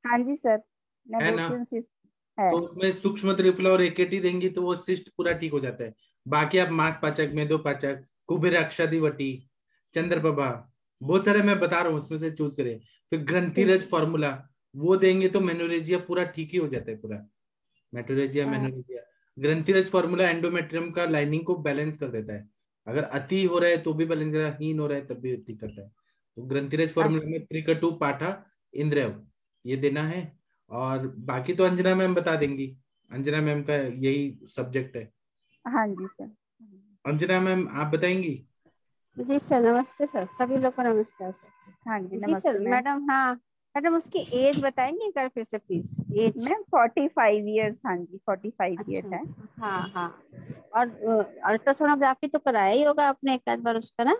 हाँ जी सर, है ना? सिस्ट है। तो उसमें सूक्ष्म त्रिफला और एकेटी देंगी तो वो सिस्ट पूरा ठीक हो जाता है। बाकी आप मांस पाचक, मेदो पाचक, कुबेराक्षादि वटी, चंद्रप्रभा, बहुत सारे मैं बता रहा हूँ, उसमें से चूज करें। फिर ग्रंथिरज फॉर्मूला वो देंगे तो मेनोरेजिया पूरा ठीक ही हो जाता है, पूरा मेटोरेजिया मेनोरेजिया। ग्रंथिरज फॉर्मूला एंडोमेट्रियम का लाइनिंग को बैलेंस कर देता है, अगर अति हो रहा है तो भी बैलेंस कर रहा है, हीन हो रहा है तब भी ठीक करता है। तो ग्रंथिरज फॉर्मूला में त्रिकटु, पाठा, इंद्रिय ये देना है। और बाकी तो अंजना मैम बता देंगी, अंजना मैम का यही सब्जेक्ट है। हाँ जी सर। अंजना मैम आप बताएंगी? जी सर, नमस्ते सर, सभी लोग को नमस्कार सर। हाँ जी, जी नमस्ते सर, मैम। मैडम, हाँ मैडम, उसकी एज बताएंगे एक बार फिर से प्लीज, एज। मैम 45 ईयर्स, हाँ जी 45 ईयर अच्छा, है। हाँ हाँ। और अल्ट्रासोनोग्राफी तो कराया ही होगा आपने एक आध बार उसका ना?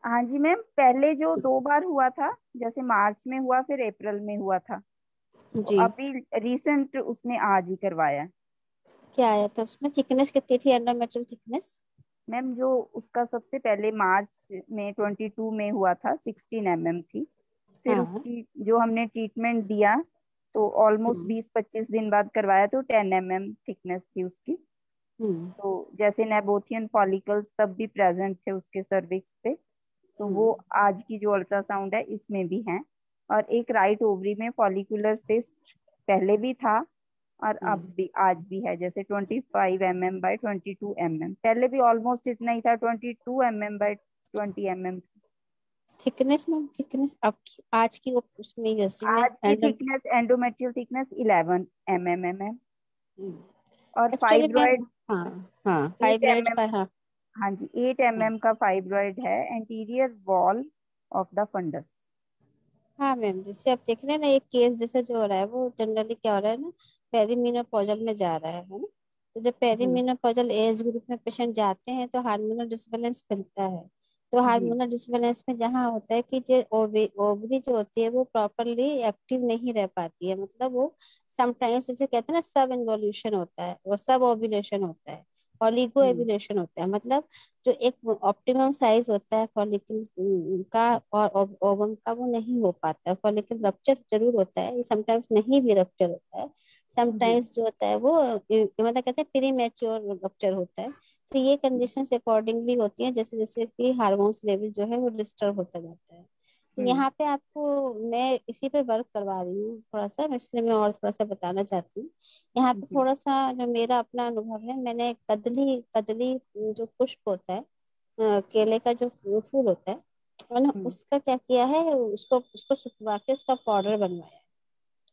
हाँ जी मैम, पहले जो 2 बार हुआ था, जैसे मार्च में हुआ फिर अप्रैल में हुआ था, तो जी। अभी रिसेंट उसने आज ही करवाया। क्या आया था उसमें? थिकनेस कितनी थी, एंडोमेट्रियल थिकनेस? मैम जो उसका सबसे पहले मार्च में 22 में हुआ था 16 mm थी। फिर हाँ। उसकी जो हमने ट्रीटमेंट दिया तो ऑलमोस्ट 20-25 दिन बाद करवाया तो 10 mm थिकनेस थी उसकी। तो जैसे नेबोथियन फॉलिकल्स तब भी प्रेजेंट थे उसके सर्विक्स पे, तो वो आज की जो अल्ट्रासाउंड है इसमें भी है। और एक राइट ओवरी में फॉलिकुलर सिस्ट पहले भी था और अब भी आज भी है, जैसे 25 mm बाय 22 mm। पहले भी ऑलमोस्ट इतना ही था, 22 mm बाय 20 mm। थिकनेस में, थिकनेस अब आज की उसमें यूएसजी में आज की थिकनेस, एंडोमेट्रियल थिकनेस 11 mm है। और एक्चुअली फाइब्रॉइड, हाँ हाँ, 8 फाइब्रॉइड mm, का, हाँ हाँ जी 8 mm का फाइब्रॉइड है anterior wall of the fundus. हाँ मैम, जैसे आप देख रहे हैं ना, एक केस जैसे जो हो रहा है वो जनरली क्या हो रहा है ना, पेरीमेनोपॉजल में जा रहा है ना। तो जब पेरीमेनोपॉजल एज ग्रुप में पेशेंट जाते हैं तो हार्मोनल डिसबैलेंस मिलता है। तो हार्मोनल डिसबैलेंस में जहाँ होता है कि जो ओवरी जो होती है वो प्रॉपरली एक्टिव नहीं रह पाती है, मतलब वो समटाइम्स जैसे कहते हैं ना सब इन्वोल्यूशन होता है, वो सब ओव्यूलेशन होता है, ऑलिगो एव्यूलेशन होता है। मतलब जो एक ऑप्टिमम साइज होता है फॉलिकल का और ओवम का वो नहीं हो पाता है। फॉलिकल रप्चर जरूर होता है, समटाइम्स नहीं भी रप्चर होता है, समटाइम्स जो होता है वो मतलब कहते हैं प्री मैच्योर रप्चर होता है। तो ये कंडीशंस अकॉर्डिंगली होती हैं जैसे जैसे कि हार्मोन्स लेवल जो है वो डिस्टर्ब होता जाता है। तो यहाँ पे आपको मैं इसी पर वर्क करवा रही हूँ थोड़ा सा, इसलिए मैं और थोड़ा सा बताना चाहती हूँ। यहाँ पे थोड़ा सा जो मेरा अपना अनुभव है, मैंने कदली कदली जो पुष्प होता है, केले का जो फूल होता है, मैंने उसका क्या किया है, उसको उसको सुखवा के उसका पाउडर बनवाया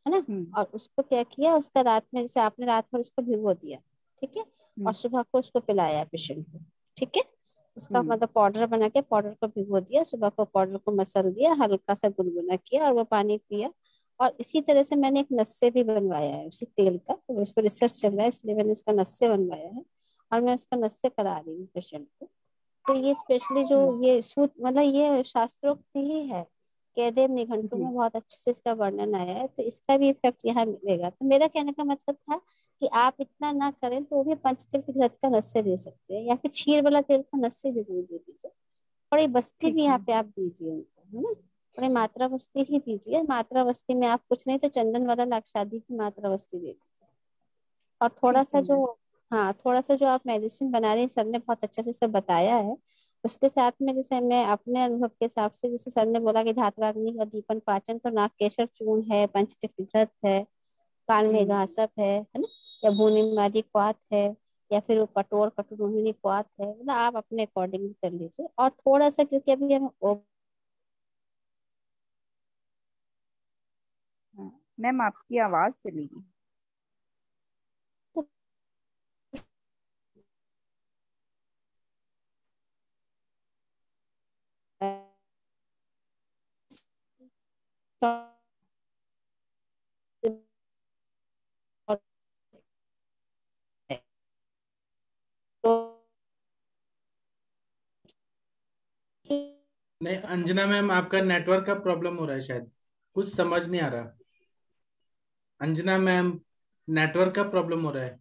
है ना। और उसको क्या किया, उसका रात में, जैसे आपने रात भर उसको भिगो दिया, ठीक है, और सुबह को उसको पिलाया पेशेंट को, ठीक है। उसका मतलब पाउडर बना के पाउडर को भिगो दिया, सुबह को पाउडर को मसल दिया, हल्का सा गुनगुना किया और वो पानी पिया। और इसी तरह से मैंने एक नस्से भी बनवाया है उसी तेल का, तो इस पर रिसर्च चल रहा है इसलिए मैंने उसका नस्से बनवाया है और मैं उसका नस्से करा रही हूँ पेशेंट को। तो ये स्पेशली जो ये सूत मतलब ये शास्त्रोक्त ही है, कहदेव निघंटु में बहुत अच्छे से इसका वर्णन आया है, तो इसका भी इफेक्ट यहाँ मिलेगा। तो मेरा कहने का मतलब था कि आप इतना ना करें तो भी पंचतीर्थ घृत का नस्से दे सकते हैं, या फिर क्षीर वाला तेल का नस्से जरूर दे दीजिए। थोड़ी बस्ती भी यहाँ पे आप दीजिए उनको, है ना, थोड़ी मात्रा बस्ती ही दीजिए। मात्रा बस्ती में आप कुछ नहीं तो चंदन वाला लाक्षादी की मात्रा बस्ती दे दीजिए। और थोड़ा सा जो, हाँ थोड़ा सा जो आप मेडिसिन बना रहे हैं, सर ने बहुत अच्छे से सब बताया है। उसके साथ में जैसे मैं अपने अनुभव के हिसाब से, जैसे सर ने बोला कि धात्वाग्नि और दीपन पाचन, तो नागकेशर चूर्ण है, पंचतीर्थ घृत है, कान में घासप है ना, या भूनिमादि क्वाथ है, या फिर वो कटोर कटोरोहिणी क्वाथ है, मतलब आप अपने अकॉर्डिंग कर लीजिए। और थोड़ा सा क्योंकि अभी हम मैम आपकी आवाज चली गई। नहीं अंजना मैम, आपका नेटवर्क का प्रॉब्लम हो रहा है शायद, कुछ समझ नहीं आ रहा। अंजना मैम, नेटवर्क का प्रॉब्लम हो रहा है।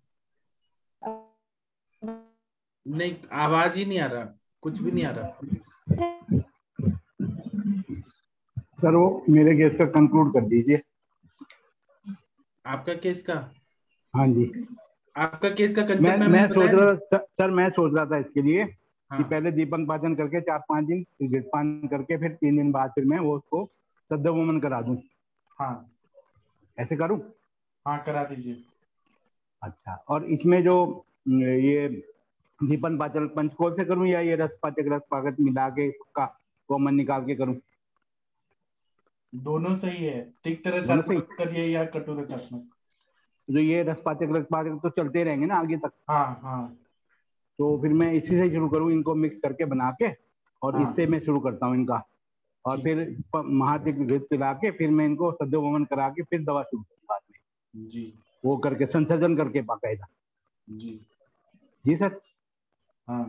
नहीं, आवाज ही नहीं आ रहा, कुछ भी नहीं आ रहा। सर वो मेरे केस का कंक्लूड कर दीजिए। आपका केस का? हाँ जी, आपका केस का कंसेप्ट मैं सोच रहा सर, मैं सोच रहा था इसके लिए कि पहले दीपन पाचन करके 4-5 दिन, फिर घृतपान करके फिर 3 दिन बाद फिर मैं वो उसको सद्यवमन करा दूं। हाँ ऐसे करूं? हाँ करा दीजिए। अच्छा, और इसमें जो ये दीपन पाचन पंचकोल से करूं या ये रसपाचक रसपाकत मिला के इसका कॉमन निकाल के करूं? दोनों सही है, तिक्त रसात्मक करिए या कटु रसात्मक। जो ये रसपाचक तो चलते रहेंगे ना आगे तक। हाँ हाँ। तो फिर मैं इसी से शुरू करूं, इनको मिक्स करके बना के और हाँ। इससे मैं शुरू करता हूँ इनका, और फिर महातिक घृत पिला के फिर मैं इनको सद्योवमन करा के फिर दवा शुरू करूँ बाद में जी वो करके संसर्जन करके बाकायदा। जी जी सर। हाँ,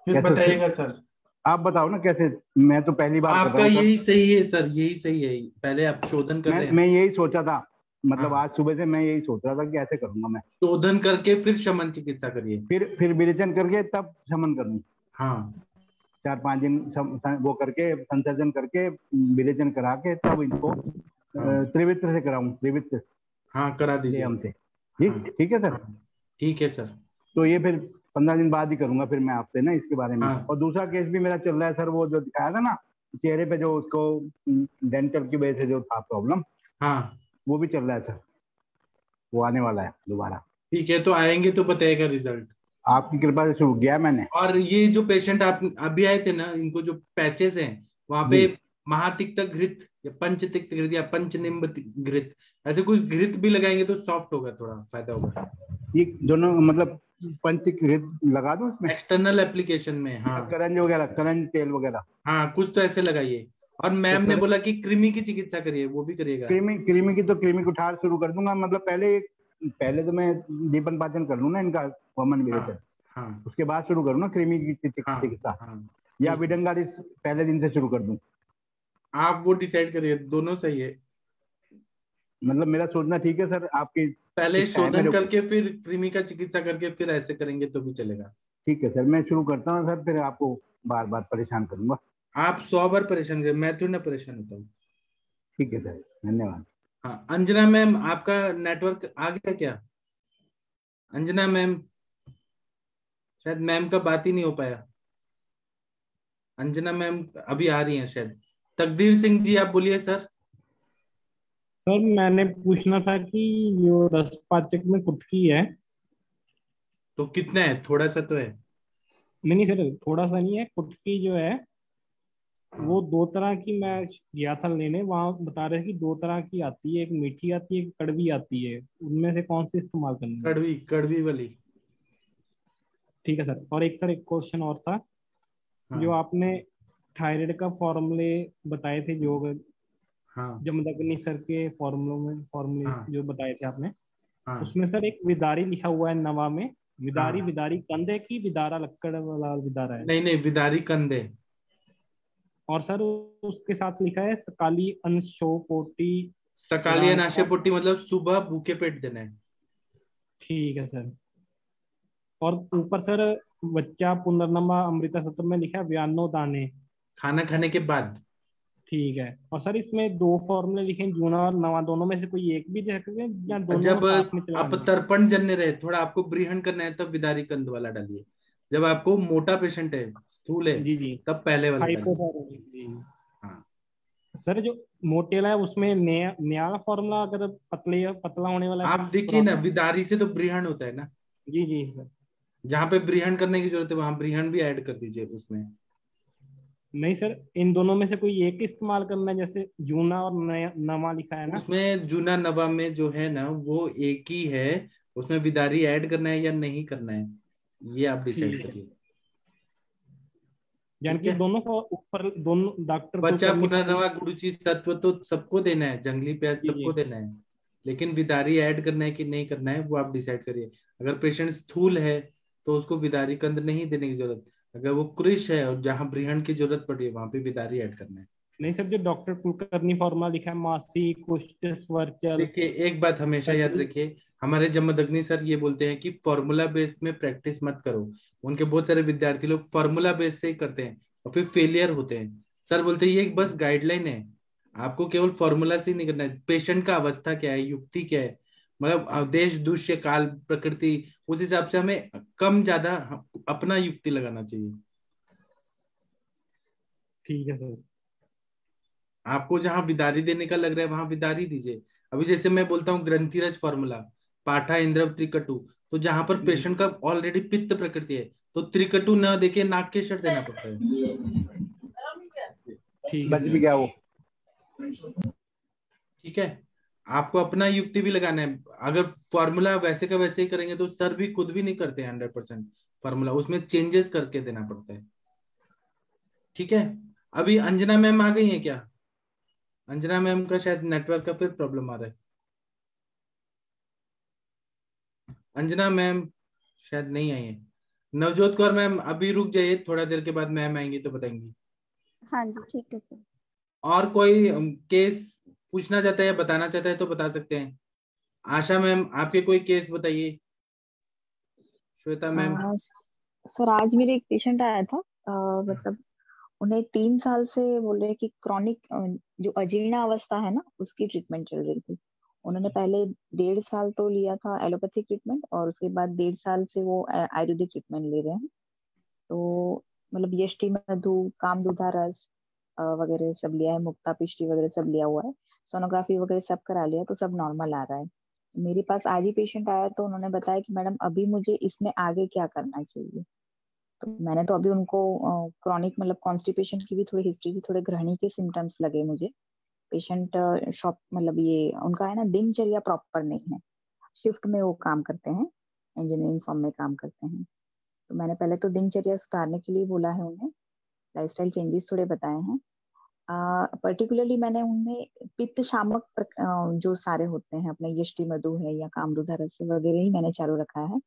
फिर कैसे बताइएगा सर। आप बताओ ना कैसे, मैं तो पहली बार कर आपका रहा हूँ यही सर। सही है सर, यही सही है। पहले आप शोधन कर रहे हैं, मैं यही सोचा था, मतलब हाँ। आज सुबह से मैं यही सोच रहा था कि ऐसे करूंगा मैं, शोधन करके फिर शमन चिकित्सा करिए, फिर विरेचन करके तब शमन करूँ। हाँ 4-5 दिन वो करके संसर्जन करके विरेचन करा के तब इनको हाँ। त्रिवित्र से कराऊं, त्रिवित्र हाँ करा दीजिए। लेम से। ठीक ठीक है सर। ठीक है सर। तो ये फिर 15 दिन बाद ही करूंगा फिर मैं आपसे ना इसके बारे में। हाँ। और दूसरा केस भी मेरा चल रहा है सर, वो जो दिखाया था ना चेहरे पे जो उसको डेंटल की वजह से जो था प्रॉब्लम, हाँ वो भी चल रहा है सर, वो आने वाला है दोबारा। ठीक है, तो आएंगे तो बताएगा रिजल्ट। आपकी कृपा से शुरू किया मैंने। और ये जो पेशेंट आप अभी आए थे ना, इनको जो पैचेस हैं वहां पे महातिक्त घृत या पंचतिक्त घृत या पंचनिम्ब घृत, ऐसे कुछ घृत भी लगाएंगे तो सॉफ्ट होगा, थोड़ा फायदा होगा। ये दोनों मतलब पंचघृत लगा दो उसमें एक्सटर्नल एप्लीकेशन में, हाँ करंज वगैरह, करंज तेल वगैरह, हाँ कुछ तो ऐसे लगाइए। और मैम ने बोला कि कृमि की चिकित्सा करिए, वो भी करिएगा। कृमि की तो कृमि कुठार शुरू कर दूंगा, मतलब पहले तो मैं दीपन पाचन कर लूँ ना इनका वमन विरेचन, हाँ उसके बाद शुरू करूँ ना कृमि की चिकित्सा, या विडंगारिस पहले दिन से शुरू कर दूं। आप वो डिसाइड करिए, दोनों सही है। मतलब मेरा सोचना ठीक है सर, आपकी पहले शोधन करके फिर कृमि का चिकित्सा करके फिर ऐसे करेंगे तो भी चलेगा। ठीक है सर, मैं शुरू करता हूँ सर, फिर आपको बार बार परेशान करूंगा। आप 100 बार परेशान करें, मैं थोड़ी ना परेशान होता हूँ। ठीक है सर, धन्यवाद। हाँ अंजना मैम, आपका नेटवर्क आ गया क्या? अंजना मैम, शायद मैम का बात ही नहीं हो पाया। अंजना मैम अभी आ रही हैं शायद। तकदीर सिंह जी आप बोलिए सर। सर मैंने पूछना था कि जो रसपाचक में कुटकी है तो कितना है? थोड़ा सा तो है। नहीं सर, थोड़ा सा नहीं है। कुटकी जो है वो 2 तरह की, मैं गया था लेने, वहां बता रहे कि 2 तरह की आती है, एक मीठी आती है, एक कड़वी आती है, उनमें से कौन सी इस्तेमाल करनी है? कड़वी, कड़वी वाली। ठीक है सर। और एक सर एक क्वेश्चन और था, जो आपने थायराइड का फॉर्मूले बताए थे, जो जमदग्नि सर के फॉर्मूले जो बताए थे आपने, उसमें सर एक विदारी लिखा हुआ है नवा में, विदारी विदारी कंधे की विदारा लक्कड़ वाला विदारा है? नहीं नहीं, विदारी कंधे। और सर उसके साथ लिखा है सकाली अंशोपोटी। सकाली अनाशयपोटी मतलब सुबह भूखे पेट देना है। ठीक है सर। और ऊपर सर बच्चा पुनर्नमा अमृता सत्र में लिखा है व्यानो दाने, खाना खाने के बाद। ठीक है। और सर इसमें 2 फॉर्मूले लिखे हैं, जूना और नवा, दोनों में से कोई एक भी दे सकते हैं या दोनों जब साथ में चलाना? आप तर्पण जन्य रहे, थोड़ा आपको ब्रीहन करना है तब विदारी कंध वाला डालिए। जब आपको मोटा पेशेंट है, स्थूल है, जी तब पहले वाला डालिए। हाँ सर, जो मोटे वाला है उसमें नया फॉर्मूला, अगर पतला होने वाला है आप देखिए ना, विदारी से तो ब्रीहन होता है ना। जी जी सर। जहाँ पे ब्रीहन करने की जरूरत है वहां ब्रीहन भी ऐड कर दीजिए उसमें। नहीं सर, इन दोनों में से कोई एक इस्तेमाल करना है, जैसे जूना और नवा लिखा है ना, उसमें जूना नवा में जो है ना वो एक ही है, उसमें विदारी ऐड करना है या नहीं करना है, ये आप डिसाइड करिए। यानी कि दोनों को ऊपर, दोनों डॉक्टर बच्चा पुनर्नवा गुरुची तत्व तो सबको देना है, जंगली प्याज सबको देना है, लेकिन विदारी ऐड करना है कि नहीं करना है वो आप डिसाइड करिए। अगर पेशेंट स्थूल है तो उसको विदारी कंद नहीं देने की जरूरत, अगर वो कृष है और जहाँ ब्रीहन की जरूरत पड़ी है वहां पे विदारी ऐड करना है। नहीं सर, जो डॉक्टर कुलकर्णी फॉर्मूला लिखा है मासी कुष्ठ स्वरचल। देखिए एक बात हमेशा याद रखिए, हमारे जमदग्नि सर ये बोलते हैं कि फॉर्मूला बेस में प्रैक्टिस मत करो। उनके बहुत सारे विद्यार्थी लोग फॉर्मूला बेस से ही करते हैं और फिर फेलियर होते हैं। सर बोलते हैं ये एक बस गाइडलाइन है, आपको केवल फॉर्मूला से नहीं करना है, पेशेंट का अवस्था क्या है, युक्ति क्या है, मतलब देश दुष्य काल प्रकृति, उस हिसाब से हमें कम ज्यादा अपना युक्ति लगाना चाहिए। ठीक है सर। आपको जहां विदारी देने का लग रहा है वहां विदारी दीजिए। अभी जैसे मैं बोलता हूँ ग्रंथिरज फॉर्मूला, पाठा इंद्रव त्रिकटु, तो जहां पर पेशेंट का ऑलरेडी पित्त प्रकृति है तो त्रिकटु न देके नाक के शट देना पड़ता है। ठीक है, आपको अपना युक्ति भी लगाना है। अगर फॉर्मूला वैसे का वैसे ही करेंगे तो सर भी खुद भी नहीं करते 100% फॉर्मूला, उसमें चेंजेस करके देना पड़ता है। ठीक है, अभी अंजना मैम आ गई है क्या? अंजना मैम का शायद नेटवर्क का फिर प्रॉब्लम आ रहा है। अंजना मैम शायद नहीं आई है। नवजोत कौर मैम अभी रुक जाइए, थोड़ा देर के बाद मैम आएंगी तो बताएंगी। हाँ जी ठीक है सर। और कोई केस पूछना चाहता है या बताना चाहता है तो बता सकते हैं। आशा मैम आपके कोई केस बताइए। श्वेता मैम। सर आज मेरे एक पेशेंट आया था, मतलब उन्हें 3 साल से बोल रहे हैं कि क्रॉनिक जो अजीर्ण अवस्था है ना उसकी ट्रीटमेंट चल रही थी। उन्होंने पहले 1.5 साल तो लिया था एलोपैथिक ट्रीटमेंट, और उसके बाद 1.5 साल से वो आयुर्वेदिक ट्रीटमेंट ले रहे हैं। तो मतलब यष्टि मधु, कामदूधा रस वगैरह सब लिया है, मुक्ता पिष्टी वगैरह सब लिया हुआ है, सोनोग्राफी वगैरह सब करा लिया, तो सब नॉर्मल आ रहा है। मेरे पास आज ही पेशेंट आया तो उन्होंने बताया कि मैडम अभी मुझे इसमें आगे क्या करना चाहिए। तो मैंने तो अभी उनको क्रॉनिक मतलब कॉन्स्टिपेशन की भी थोड़ी हिस्ट्री थी, थोड़े ग्रहणी के सिम्टम्स लगे मुझे। पेशेंट शॉप मतलब ये उनका है ना दिनचर्या प्रॉपर नहीं है, शिफ्ट में वो काम करते हैं, इंजीनियरिंग फर्म में काम करते हैं। तो मैंने पहले तो दिनचर्या सुधारने के लिए बोला है उन्हें, लाइफस्टाइल चेंजेस थोड़े बताए हैं। पर्टिकुलरली मैंने उनमें पित्त शामक जो सारे होते हैं अपने यष्टि मधु है या कामरूधा रस वगैरह ही मैंने चालू रखा है।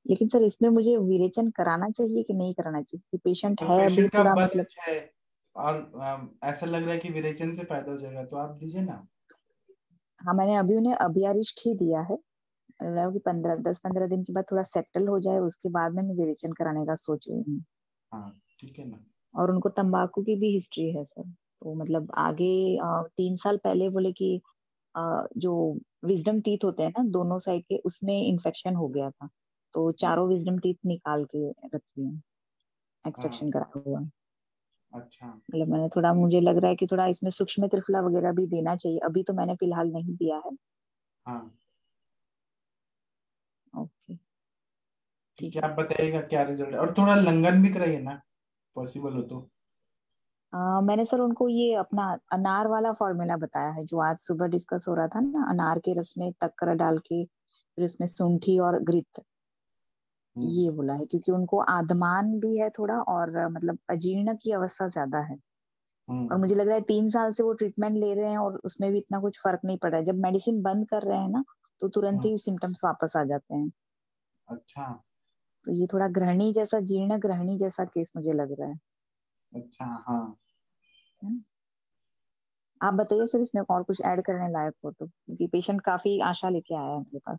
लेकिन सर इसमें मुझे विरेचन कराना चाहिए कि नहीं कराना चाहिए, क्योंकि पेशेंट तो है अभी पेशेंट का थोड़ा बल मतलब। अच्छा है और ऐसा लग रहा है कि विरेचन से फायदा हो जाएगा, तो आप दीजिए ना। हाँ मैंने अभी उन्हें अभियारिष्ट ही दिया है, कि 10-15 दिन के बाद थोड़ा सेटल हो जाए उसके बाद में मैं विरेचन कराने का सोच रही हूँ। हाँ ठीक है ना। और उनको तंबाकू की भी हिस्ट्री है सर, तो मतलब आगे 3 साल पहले बोले कि जो विजडम टीथ होते हैं ना दोनों साइड के, उसमें इन्फेक्शन हो गया था, तो चारों विजडम टीथ निकाल के रखी है, एक्सट्रैक्शन करा हुआ है। अच्छा। मतलब मैंने थोड़ा, मुझे लग रहा है कि थोड़ा इसमें सूक्ष्म त्रिफला वगैरह भी देना चाहिए, अभी तो मैंने फिलहाल नहीं दिया है। हाँ ओके ठीक है, आप बताइएगा क्या रिजल्ट है, और थोड़ा लंगन भी कराइए ना पॉसिबल हो तो। मैंने सर उनको ये अपना अनार वाला फॉर्मूला बताया है जो आज सुबह डिस्कस हो रहा था ना, अनार के रस में तक्कर डाल के फिर उसमें सूंठी और घृत, ये बोला है, क्योंकि उनको आदमान भी है थोड़ा और मतलब अजीर्ण की अवस्था ज्यादा है। और मुझे लग रहा है 3 साल से वो ट्रीटमेंट ले रहे हैं और उसमें भी इतना कुछ फर्क नहीं पड़ रहा है। जब मेडिसिन बंद कर रहे हैं ना तो तुरंत ही सिम्टम्स वापस आ जाते हैं। अच्छा। तो ये थोड़ा ग्रहणी जैसा, जीर्ण ग्रहणी जैसा केस मुझे लग रहा है। अच्छा हाँ। आप बताइए सर इसमें और कुछ ऐड करने लायक हो तो, क्योंकि पेशेंट काफी आशा लेके आया है मेरे पास।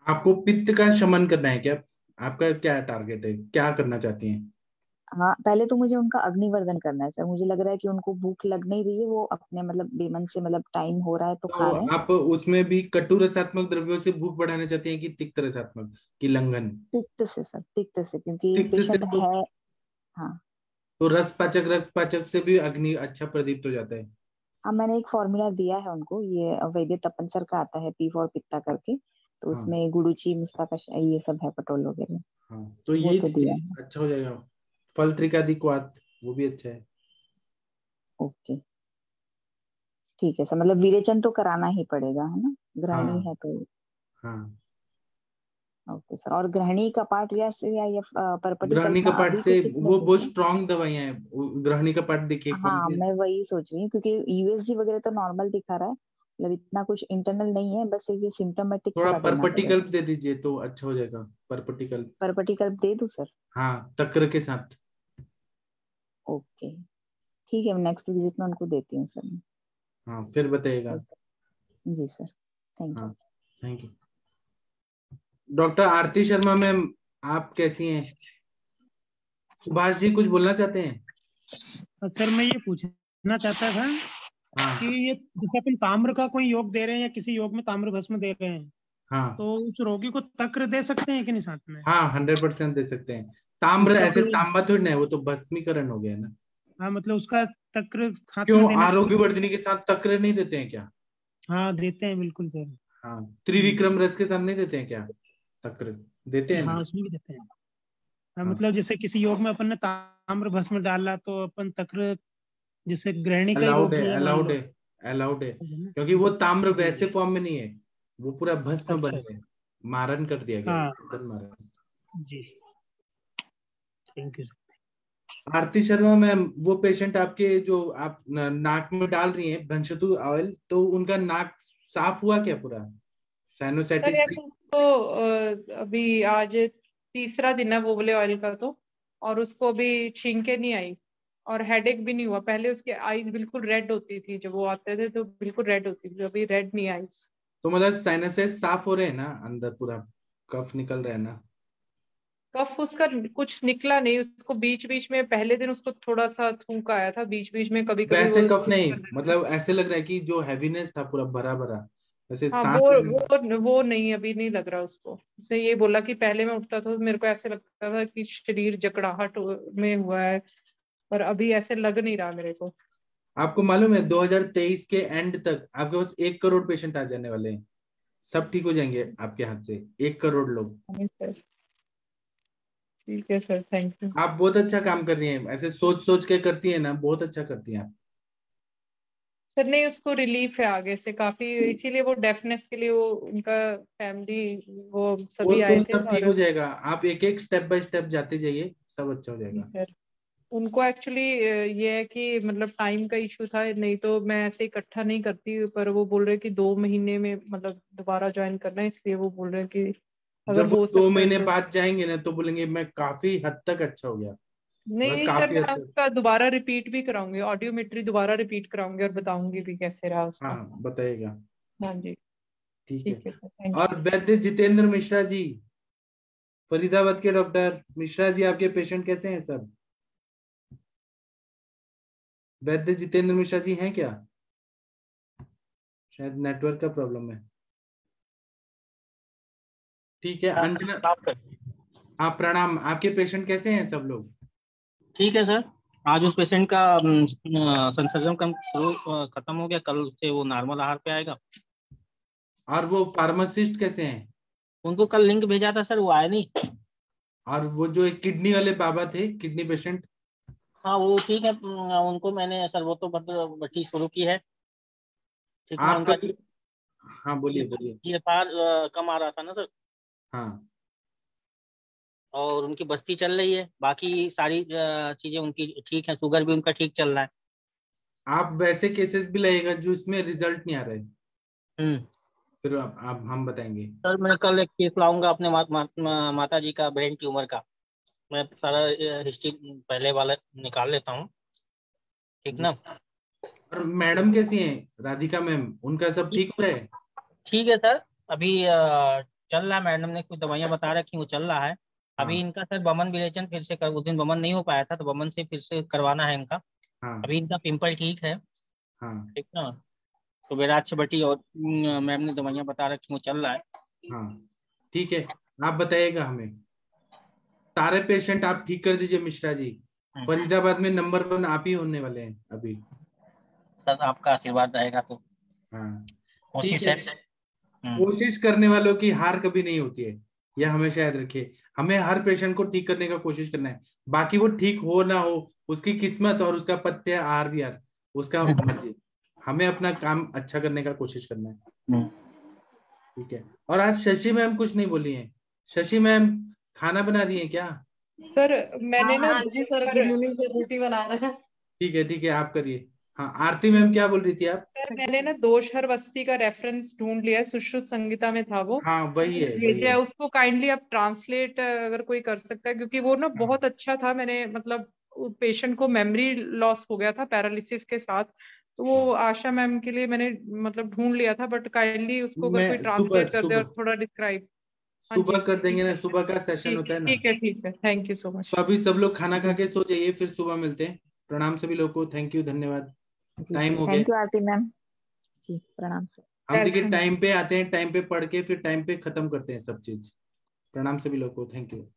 आपको पित्त का शमन करना है क्या? आपका क्या टारगेट है, क्या करना चाहती हैं? हाँ पहले तो मुझे उनका अग्निवर्धन करना है सर, मुझे लग रहा है कि उनको भूख लग नहीं रही है, वो अपने मतलब बेमन से मतलब टाइम हो रहा है तो खा तो रहे हैं। आप उसमें भी कटु रसात्मक द्रव्यों से भूख बढ़ाना चाहती हैं कि तिक्त रसात्मक की लंघन? तिक्त से सर, तिक्त से, क्योंकि तिक्त से पेशेंट तो, है। हाँ रस पाचक रक्त पाचक से भी अग्नि अच्छा प्रदीप्त हो जाता है। हाँ मैंने एक फॉर्मूला दिया है उनको, ये वैद्य तपन सर का आता है पी फॉर पित्ता करके, तो हाँ उसमें गुड़ुची मुस्ता का ये सब है, पटोल वगैरह, हाँ, तो वो यही तो दिया दीजिए, है। अच्छा हो जाएगा। फल त्रिकादिक्वात वो भी अच्छा है। ओके ठीक है सर, मतलब विरेचन तो कराना ही पड़ेगा है ना, ग्रहणी हाँ है तो। हाँ। ओके सर, और ग्रहणी कपाट या परपटी ग्रहणी कल्पना कपाट अभी से कुछ इसमें वो बहुत देखें। स्ट्रांग दवाइयां हैं, ग्रहणी कपाट देखिए कौन हाँ से। मैं वही सोच रही हूँ, क्योंकि यूएसजी वगैरह तो नॉर्मल दिखा रहा है, मतलब इतना कुछ इंटरनल नहीं है, बस ये सिम्टोमेटिक थोड़ा थोड़ा देना परपटी पड़ेगा। कल्प दे दीजिए तो अच्छा हो जाएगा, परपटी कल्प। परपटी कल्प दे दूं सर? हाँ तक्र के साथ। ओके ठीक है, नेक्स्ट विजिट में उनको देती हूँ सर। हाँ फिर बताइएगा। जी सर, थैंक यू। हाँ thank you. Doctor Aarti Sharma ma'am आप कैसी हैं? सुभाष जी कुछ बोलना चाहते हैं? सर मैं ये पूछना चाहता था हाँ कि ये जैसे अपन ताम्र का कोई योग दे रहे हैं या किसी योग में ताम्र भस्म दे रहे हैं, हाँ तो उस रोगी को तक्र दे सकते हैं कि नहीं साथ में? हाँ 100% दे सकते हैं। ताम्र मतलब ऐसे तांबा थोड़ी ना है, वो तो भस्मीकरण हो गया ना। हाँ मतलब उसका तक्र हाथ क्यों में देना आरोग्य चाहिए? वर्धिनी के साथ तक्र नहीं देते हैं क्या? हाँ देते हैं बिल्कुल सर। हाँ त्रिविक्रम रस के साथ नहीं देते हैं क्या तक्र? देते हैं हाँ ना। उसमें भी देते हैं। हाँ हाँ मतलब जैसे किसी योग में अपन ने ताम्र भस्म डाला तो अपन तक्र, जैसे ग्रहणी का ही अलाउड रोग है, भी है मान अलाउड लो। है, अलाउड है, है ना? क्योंकि वो ताम्र जी वैसे जी। फॉर्म में नहीं है, वो पूरा भस्म बन अच्छा गया, अच्छा। मारन कर दिया गया, हाँ मारन। जी, thank you. Aarti Sharma ma'am, वो पेशेंट आपके जो आप नाक में डाल रही हैं भ्रंशतु ऑयल, तो उनका नाक साफ हुआ क्या पूरा? सर साइनोसाइटिस यार ठीक? उसको अभी आज तीसरा दिन है वो वाले ऑयल का, तो और उसको अभी छींके नहीं आई और हेडेक भी नहीं हुआ। पहले उसकी आईज बिल्कुल रेड होती थी, जब वो आते थे तो बिल्कुल रेड होती थी, अभी रेड नहीं आई। तो मतलब साइनसेस साफ हो रहे हैं ना, अंदर पूरा कफ निकल रहा है ना? कफ उसका कुछ निकला नहीं, उसको बीच बीच में पहले दिन उसको थोड़ा सा थूक आया था, बीच बीच में कभी कभी वैसे वो कफ नहीं, मतलब ऐसे लग रहा है कि जो हैवीनेस था पूरा भरा भरा, वैसे हाँ सांस वो नहीं, अभी नहीं लग रहा उसको। उसने ये बोला कि पहले मैं उठता था तो मेरे को ऐसे लगता था कि शरीर जकड़ाहट में हुआ है, पर अभी ऐसे लग नहीं रहा मेरे को। आपको मालूम है 2023 के एंड तक आपके पास 1 करोड़ पेशेंट आ जाने वाले हैं, सब ठीक हो जाएंगे आपके हाथ से, 1 करोड़ लोग। ठीक है सर, थैंक यू। आप बहुत अच्छा काम कर रही हैं, ऐसे सोच सोच के करती है ना, बहुत अच्छा करती हैं आप। सर नहीं, उसको रिलीफ है आगे से काफी, इसीलिए वो डेफनेस के लिए वो उनका फैमिली वो वो सभी तो आए थे सब ठीक हो जाएगा, आप एक एक स्टेप बाय स्टेप जाते जाइए, सब अच्छा हो जाएगा। सर उनको एक्चुअली ये है कि मतलब टाइम का इशू था, नहीं तो मैं ऐसे इकट्ठा नहीं करती, पर वो बोल रहे कि 2 महीने में मतलब दोबारा ज्वाइन करना है, इसलिए वो बोल रहे कि अगर जब वो हो 2 सकता है महीने तो। बाद जाएंगे ना तो बोलेंगे मैं काफी हद तक अच्छा हो गया, नहीं मतलब नहीं सर, काफी मैं हद तक। उसका दोबारा रिपीट भी कराऊंगी, ऑडियोमेट्री दोबारा रिपीट कराऊंगी और बताऊंगी भी कैसे रहा उसका। हाँ बताइएगा। हाँ जी, ठीक ठीक है। है सर, थैंक और वैद्य जितेंद्र मिश्रा जी, फरीदाबाद के डॉक्टर मिश्रा जी, आपके पेशेंट कैसे हैं सब? वैद्य जितेंद्र मिश्रा जी हैं क्या? शायद नेटवर्क का प्रॉब्लम है। ठीक है। अंजना, आप प्रणाम, आपके पेशेंट कैसे हैं सब लोग? ठीक है सर। आज उस पेशेंट का संसर्जन कम खत्म हो गया, कल से वो नॉर्मल आहार पे आएगा। और वो फार्मासिस्ट कैसे हैं? उनको कल लिंक भेजा था सर, वो आया नहीं। और वो जो एक किडनी वाले बाबा थे, किडनी पेशेंट? हाँ वो ठीक है, उनको मैंने सर्वतोभद्र भट्टी शुरू की है। ठीक ना, आपका? उनका हाँ बोलिए बोलिए। GFR कम आ रहा था ना सर, हाँ। और उनकी बस्ती चल रही है, बाकी सारी चीजें उनकी ठीक है, शुगर भी उनका ठीक चल रहा है। आप वैसे केसेस भी लाइएगा जो इसमें रिजल्ट नहीं आ रहे, फिर आप हम बताएंगे। सर मैं कल एक केस लाऊंगा अपने माता जी का ब्रेन ट्यूमर का, मैं सारा हिस्ट्री पहले वाला निकाल लेता हूँ, ठीक ना। और मैडम कैसी हैं, राधिका मैम, उनका सब ठीक हो रहा है? ठीक है सर, अभी चल रहा है, मैडम ने कुछ दवाइयाँ बता रखी, वो चल रहा है। अभी इनका सर बमन विलेचन फिर से उस दिन बमन नहीं हो पाया था, तो बमन से फिर से करवाना है इनका। अभी इनका पिंपल ठीक है, ठीक ना। तो विराज बटी और मैम ने दवाइयाँ बता रखी, वो चल रहा है। हाँ ठीक है, आप बताइएगा हमें। सारे पेशेंट आप ठीक कर दीजिए मिश्रा जी, फरीदाबाद में नंबर 1 आप ही होने वाले हैं अभी। सर आपका आशीर्वाद रहेगा तो हाँ कोशिश ठीक है। कोशिश करने वालों की हार कभी नहीं होती है, यह हमेशा याद रखिए। हमें हर पेशेंट को ठीक करने का कोशिश करना है, बाकी वो ठीक हो ना हो उसकी किस्मत और उसका पत्ते आर भी यार उसका मर्जी, हमें अपना काम अच्छा करने का कोशिश करना है। ठीक है। और आज शशि मैम कुछ नहीं बोली हैं, शशि मैम खाना बना रही हैं क्या? सर मैंने ना जी सर, गुड इवनिंग सर, रोटी बना रहे हैं। ठीक है आप करिए। हाँ आरती मैम क्या बोल रही थी आप? सर मैंने ना दोषहर वस्ती का रेफरेंस ढूंढ लिया है, सुश्रुत संगीता में था वो। हाँ वही है भेजा है उसको, काइंडली आप ट्रांसलेट अगर कोई कर सकता है, क्योंकि वो ना बहुत अच्छा था। मैंने मतलब पेशेंट को मेमोरी लॉस हो गया था पैरालिसिस के साथ, तो वो आशा मैम के लिए मैंने मतलब ढूंढ लिया था, बट काइंडली उसको अगर कोई मैं ट्रांसलेट कर दे और थोड़ा डिस्क्राइब। हाँ जी, सुबह कर देंगे ना, सुबह का सेशन होता है ना। ठीक है, थैंक यू सो मच। तो अभी सब लोग खाना खा के सो जाइए, फिर सुबह मिलते हैं। प्रणाम सभी लोग को, थैंक यू, धन्यवाद, टाइम हो गया। थैंक यू आरती मैम जी, प्रणाम सर। हम देखिए टाइम पे आते हैं, टाइम पे पढ़ के फिर टाइम पे खत्म करते हैं सब चीज। प्रणाम सभी लोग को, थैंक यू।